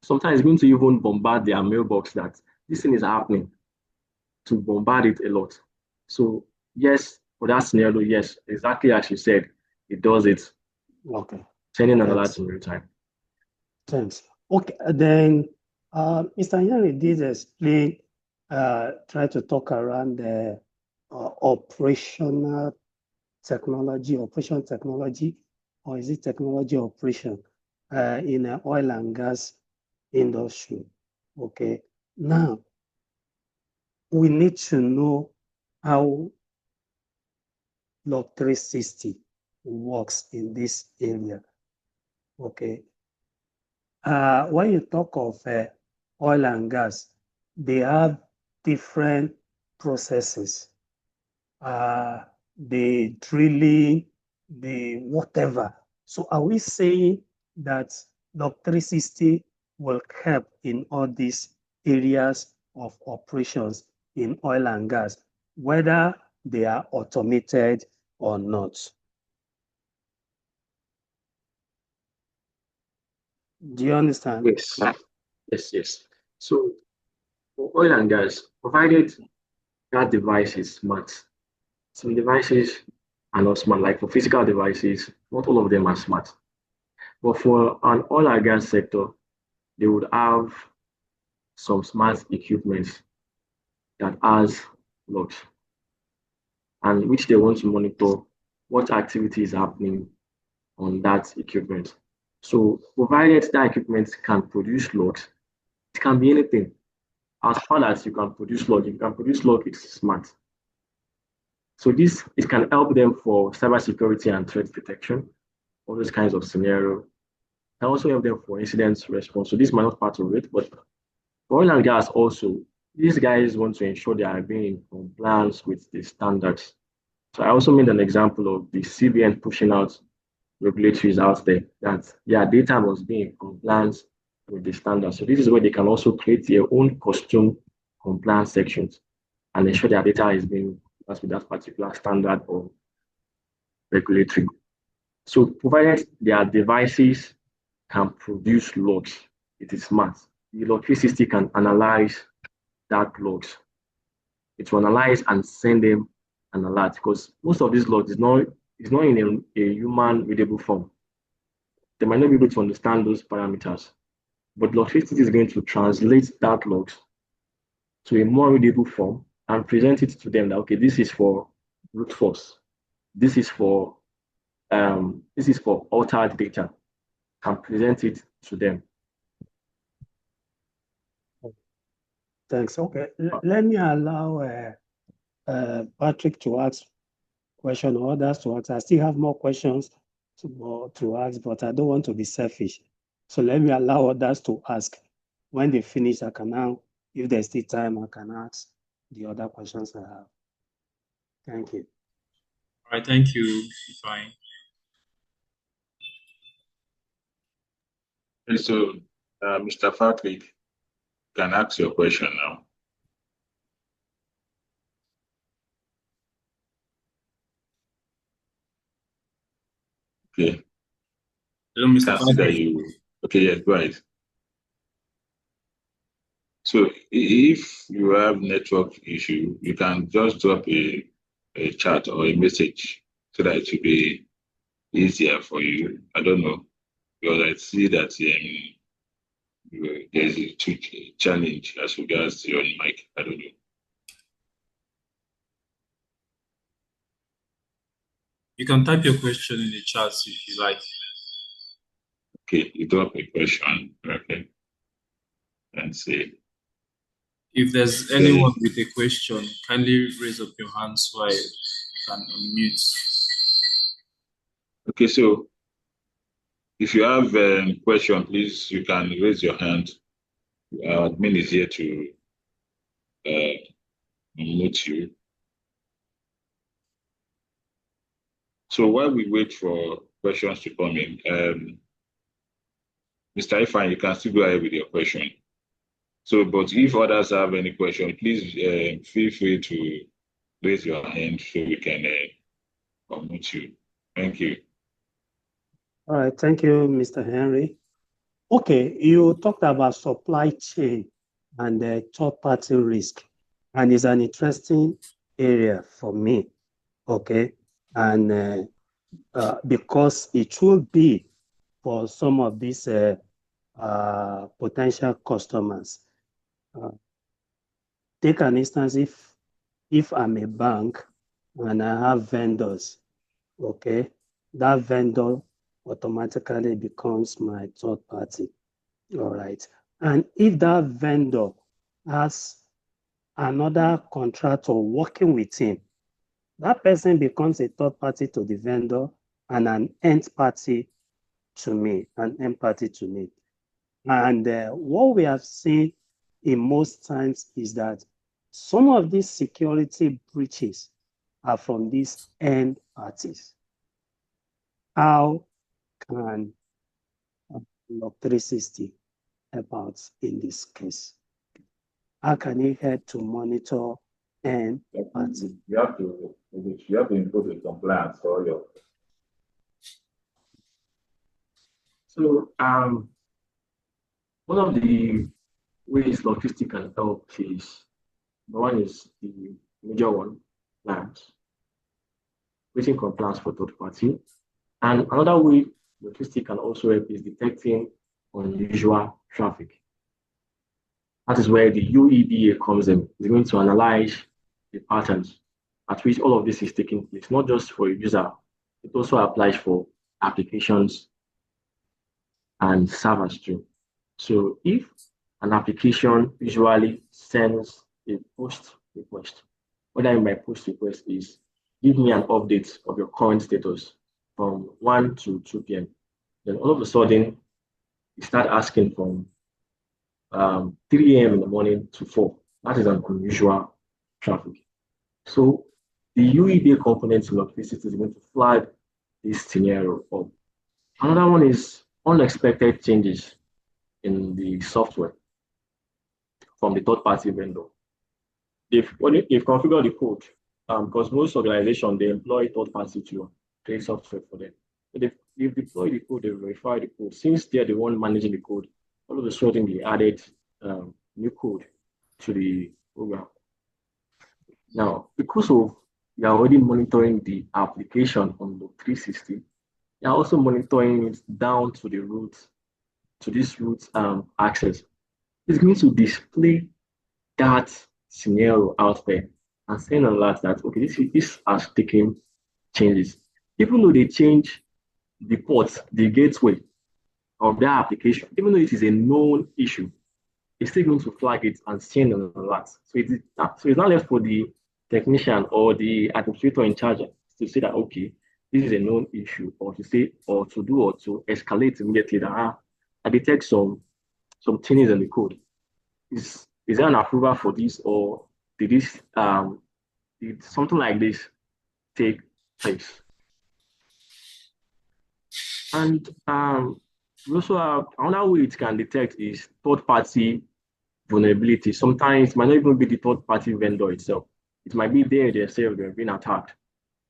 Sometimes it's going to even bombard their mailbox that this thing is happening, to bombard it a lot. So yes, for that scenario, yes, exactly as you said, it does it. Okay. Sending an alert in real time. Thanks. Okay, then Mr. Henry did explain, try to talk around the operational technology, or is it technology operation in the oil and gas industry? Okay, now we need to know how Log 360 works in this area. Okay. When you talk of oil and gas, they have different processes. The drilling, the whatever. So are we saying that Log 360 will help in all these areas of operations in oil and gas, whether they are automated or not? Do you understand? Yes. So for oil and gas, provided that device is smart, some devices are not smart. Like for physical devices, not all of them are smart. But for an oil and gas sector, they would have some smart equipment that has logs, and which they want to monitor what activity is happening on that equipment. So provided that equipment can produce logs, it can be anything. As far as you can produce log, if you can produce log, it's smart. So it can help them for cybersecurity and threat detection, all those kinds of scenario. It can also help them for incident response. So this might not part of it, but for oil and gas also, these guys want to ensure they are being in compliance with the standards. So I also made an example of the CBN pushing out regulatories out there that their data must be in compliance with the standards. So this is where they can also create their own custom compliance sections and ensure their data is being with that particular standard or regulatory. So provided their devices can produce logs, it is smart. The log 360 can analyze that logs. It will analyze and send them an alert because most of these logs is not in a human readable form. They might not be able to understand those parameters, but log 360 is going to translate that logs to a more readable form and present it to them that, okay, this is for root force, this is for altered data, and present it to them. Thanks. Okay, let me allow Patrick to ask question or others to ask. I still have more questions to ask, but I don't want to be selfish. So let me allow others to ask. When they finish, I can now, if there's still time, I can ask the other questions I have. Thank you. All right, thank you, Fine. And so, Mr. Patrick, can ask your question now. Okay. Hello, Mr. Can see that you. Okay, yes, go ahead. So if you have network issue, you can just drop a chat or a message so that it will be easier for you. I don't know, because I see that there's a challenge as regards to your mic. I don't know. You can type your question in the chat if you like. Okay, you drop a question. Okay. And see. If there's anyone with a question, kindly raise up your hand so I can unmute. Okay, so if you have a question, please, you can raise your hand. Admin is here to unmute you. So while we wait for questions to come in, Mr. Ifan, you can still go ahead with your question. So, but if others have any question, please feel free to raise your hand so we can unmute you. Thank you. All right, thank you, Mr. Henry. Okay, you talked about supply chain and the third-party risk, and it's an interesting area for me, okay? And because it will be for some of these potential customers. Take an instance, if I'm a bank and I have vendors, okay, that vendor automatically becomes my third party, all right? And if that vendor has another contractor working with him, that person becomes a third party to the vendor and an end party to me, And what we have seen in most times is that some of these security breaches are from these end parties. How can Log 360 help out in this case? How can it help to monitor end party? You have to improve the compliance for your. So one of the ways logistics can help is, one is the major one, plans, creating compliance for third party. And another way logistics can also help is detecting unusual traffic. That is where the UEBA comes in. It's going to analyze the patterns at which all of this is taking place, not just for a user, it also applies for applications and servers too. So if an application usually sends a post request, what I mean by post request is give me an update of your current status from 1 to 2 p.m. Then all of a sudden, you start asking from 3 a.m. in the morning to 4. That is an unusual traffic. So the UEBA component in Log360 is going to flag this scenario up. Another one is unexpected changes in the software from the third-party vendor. When you've configured the code, because most organizations, they employ third-party to create software for them. So they've deployed the code, they verify the code. Since they're the one managing the code, all of a sudden they added new code to the program. Now, because of you are already monitoring the application on the 360, you are also monitoring it down to the root, to this root access. It's going to display that scenario out there and send an alert that, okay, this has taken changes. Even though they change the port, the gateway of their application, even though it is a known issue, it's still going to flag it and send an alert. So it's not left for the technician or the administrator in charge to say that, okay, this is a known issue, or to say, or to do, or to escalate immediately that I detect some changes in the code. Is there an approval for this, or did something like this take place? And we also have another way it can detect is third-party vulnerability. Sometimes it might not even be the third-party vendor itself. It might be themselves they're being attacked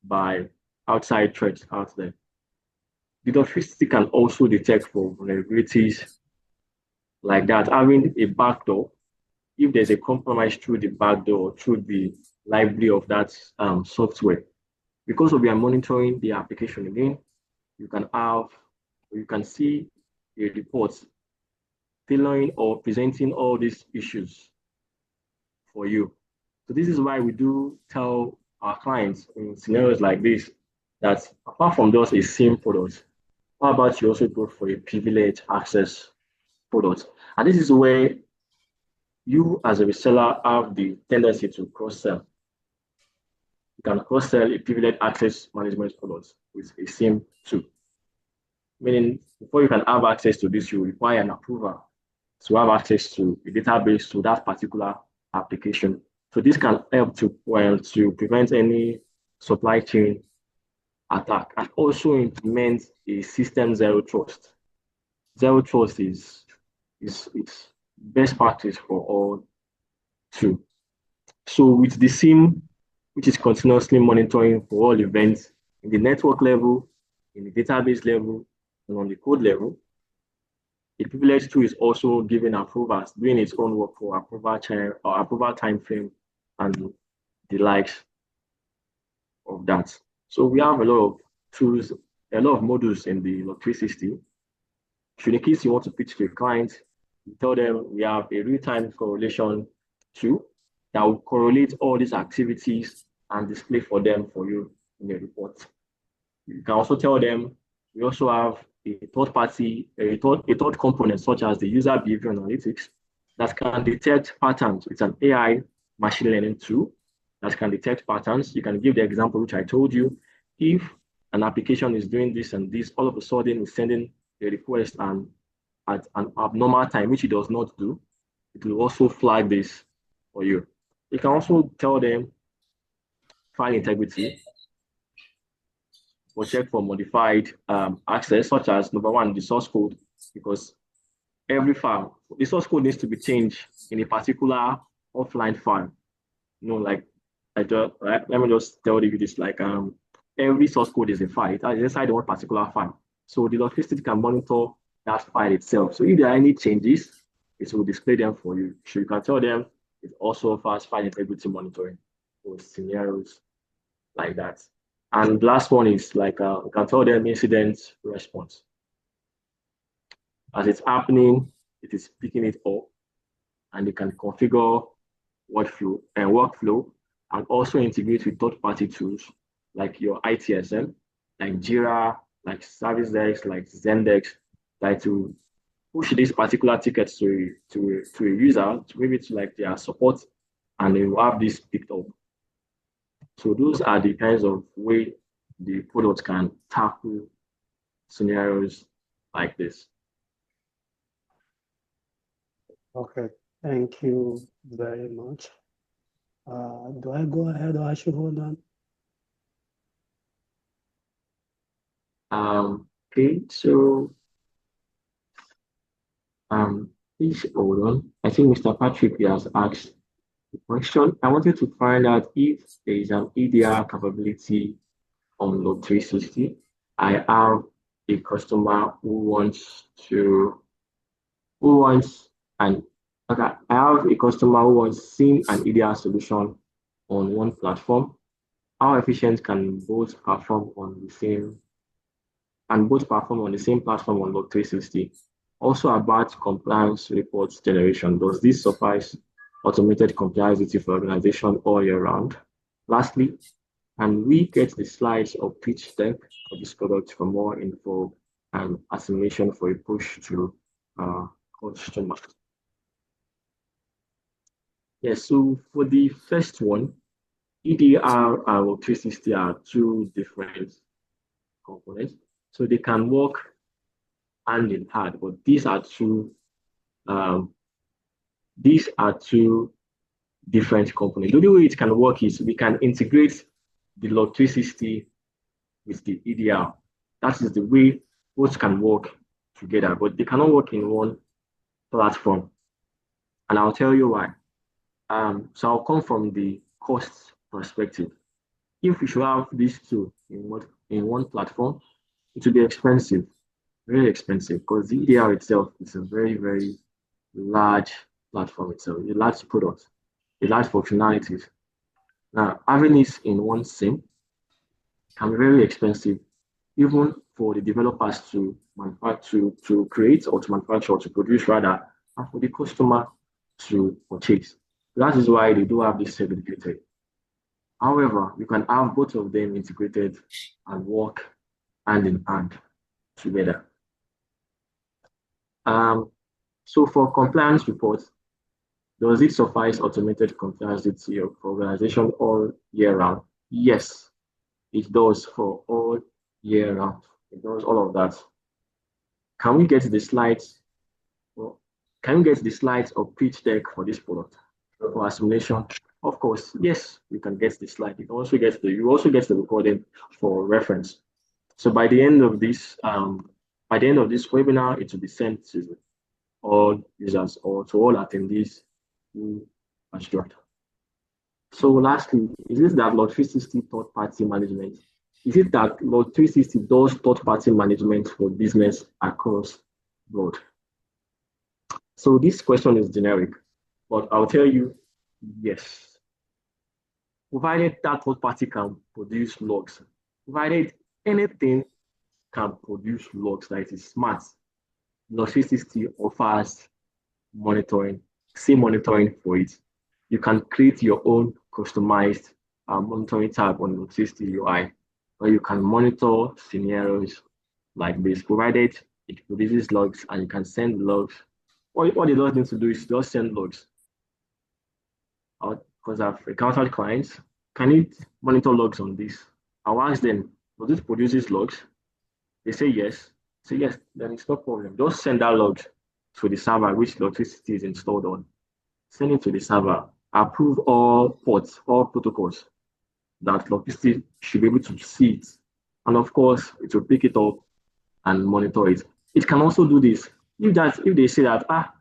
by outside threats out there. The Dot360 can also detect for vulnerabilities like that, having a backdoor. If there's a compromise through the backdoor, through the library of that software, because we are monitoring the application again, you can see a report tailoring or presenting all these issues for you. So this is why we do tell our clients in scenarios like this that apart from just a SIEM product, how about you also go for a privileged access product? And this is where you as a reseller have the tendency to cross-sell. You can cross-sell a privileged access management product with a SIEM too. Meaning, before you can have access to this, you require an approval to have access to a database to that particular application. So this can help to prevent any supply chain attack and also implement a system zero trust. Zero trust is it's best practice for all too. So with the SIEM, which is continuously monitoring for all events in the network level, in the database level, and on the code level, the privilege tool is also giving approvals, doing its own work for approval time frame and the likes of that. So we have a lot of tools, a lot of modules in the Log360. In case you want to pitch to a client, you tell them we have a real-time correlation tool that will correlate all these activities and display for them for you in the report. You can also tell them we also have a third component such as the user behavior analytics that can detect patterns. It's an AI machine learning tool that can detect patterns. You can give the example which I told you. If an application is doing this and this, all of a sudden is sending a request and at an abnormal time, which it does not do, it will also flag this for you. You can also tell them file integrity or check for modified access, such as number one, the source code, because every file, the source code needs to be changed in a particular offline file. Like let me just tell you this, like every source code is a file. It's inside one particular file. So the Log360 can monitor that file itself. So if there are any changes, it will display them for you. So you can tell them it also offers file integrity monitoring for scenarios like that. And last one is like you can tell them incident response. As it's happening, it is picking it up, and you can configure workflow and also integrate with third-party tools like your ITSM, like Jira, like ServiceDesk, like Zendesk, like to push these particular tickets to a user, to maybe to like their support, and they will have this picked up. So those are the kinds of way the product can tackle scenarios like this. Okay, thank you very much. Do I go ahead or I should hold on? Okay, so please hold on. I think Mr. Patrick has asked the question. I wanted to find out if there is an EDR capability on Log360. I have a customer who wants SIEM and EDR solution on one platform. How efficient can both perform on the same platform on Log360? Also about compliance reports generation. Does this suffice automated compliance for organization all year round? Lastly, can we get the slides or pitch deck for this product for more info and assimilation for a push to customers? Yes, so for the first one, EDR and Log360 are two different components. So they can work hand in hand, but these are two different components. The only way it can work is we can integrate the Log360 with the EDR. That is the way both can work together, but they cannot work in one platform. And I'll tell you why. So I'll come from the cost perspective. If we should have these two in one platform, it will be expensive, very expensive, because the EDR itself is a very, very large platform itself, a large product, a large functionalities. Now, having this in one SIM can be very expensive, even for the developers to manufacture, to create or to manufacture, or to produce rather, and for the customer to purchase. That is why they do have this segregated. However, you can have both of them integrated and work hand in hand together. So for compliance reports, does it suffice automated compliance detail for organization all year round? Yes, it does for all year round. It does all of that. Can we get the slides? Well, can we get the slides or pitch deck for this product for assimilation? Of course, yes, we can get the slide. You also get the recording for reference. So by the end of this webinar, it will be sent to all users or to all attendees who are struck. So lastly, is it that Log 360 third-party management? Is it that Log 360 does third-party management for business across the board? So this question is generic, but I'll tell you, yes. Provided that third party can produce logs, provided anything can produce logs that is smart, Log 360 offers monitoring, same monitoring for it. You can create your own customized monitoring tab on Log 360 UI, where you can monitor scenarios like this, provided it produces logs and you can send logs. What it does need to do is just send logs. Because I've encountered clients, can it monitor logs on this? I'll ask them, does it produce logs? They say yes. Say yes, then it's no problem. Just send that log to the server which Log 360 is installed on. Send it to the server. Approve all ports, all protocols that Log 360 should be able to see it. And of course, it will pick it up and monitor it. It can also do this. If they say that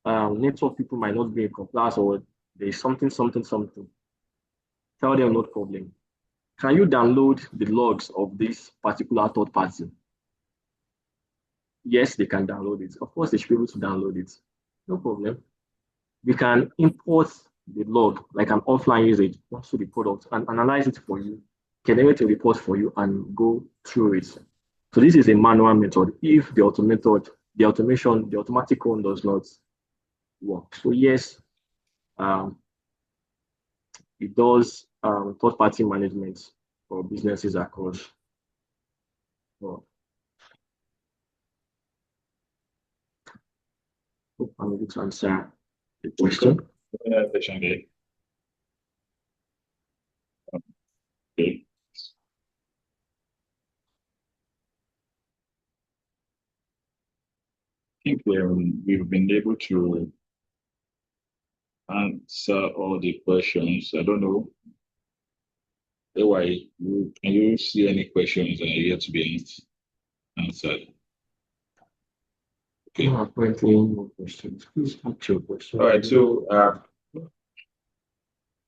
network people might not be in compliance or there's something, tell them no problem. Can you download the logs of this particular third party? Yes, they can download it. Of course, they should be able to download it. No problem. We can import the log like an offline usage onto the product and analyze it for you, generate a report for you, and go through it. So this is a manual method. If the automatic one does not work. So yes, it does third-party management for businesses across. Hope I'm able to answer the question. Okay. I think we've been able to answer all the questions. I don't know. Can you see any questions that are yet to be answered? Okay. Apparently, no questions. Please ask your question. All right. So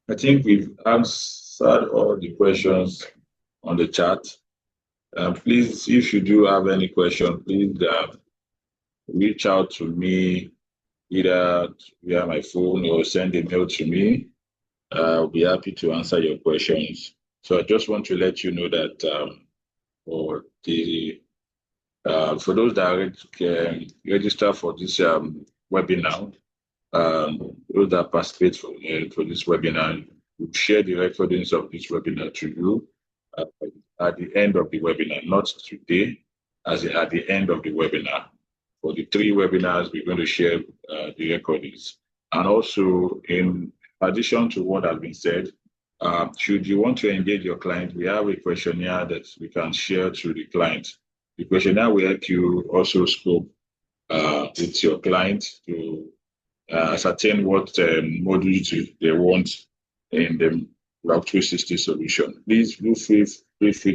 I think we've answered all the questions on the chat. Please, if you do have any question, please reach out to me either via my phone or send a mail to me. I'll be happy to answer your questions. So I just want to let you know that for those that register for this webinar, those that participate for this webinar, we'll share the recordings of this webinar to you at the end of the webinar, not today, as at the end of the webinar. For the 3 webinars, we're going to share the recordings. And also, in addition to what has been said, should you want to engage your client, we have a questionnaire that we can share to the client. The questionnaire will help you also scope with your client to ascertain what modules they want in the Log 360 solution. Please feel free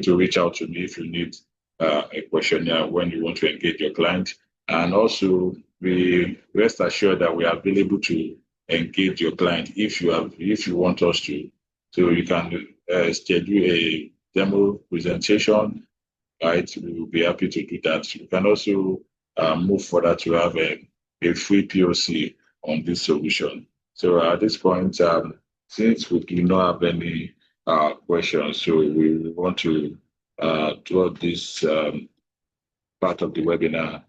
to reach out to me if you need a questionnaire when you want to engage your client. And also, we rest assured that we are available to engage your client if you want us to. So you can schedule a demo presentation right? We will be happy to do that. You can also move further to have a free POC on this solution. So at this point, since we do not have any questions, so we want to draw this part of the webinar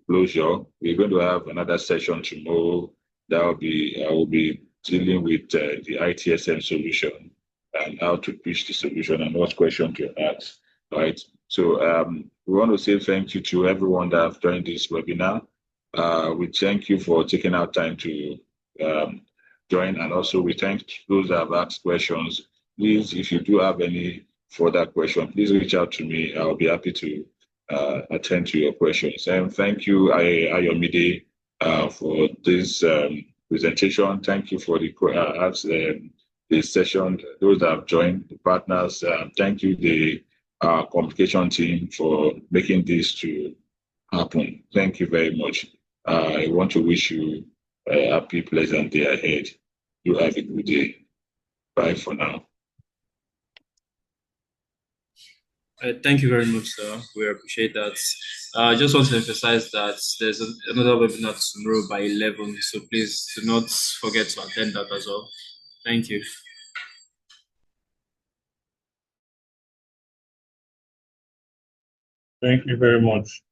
closure. We're going to have another session tomorrow. That will be I will be dealing with the ITSM solution and how to pitch the solution and what question to ask. Right. So we want to say thank you to everyone that have joined this webinar. We thank you for taking our time to join, and also we thank those that have asked questions. Please, if you do have any further question, please reach out to me. I'll be happy to attend to your questions. And thank you, Ayomide, for this presentation. Thank you for the session. Those that have joined, the partners, thank you, the communication team, for making this to happen. Thank you very much. I want to wish you a happy, pleasant day ahead. You have a good day. Bye for now. Thank you very much, sir. We appreciate that. I just want to emphasize that there's another webinar tomorrow by 11, so please do not forget to attend that as well. Thank you. Thank you very much.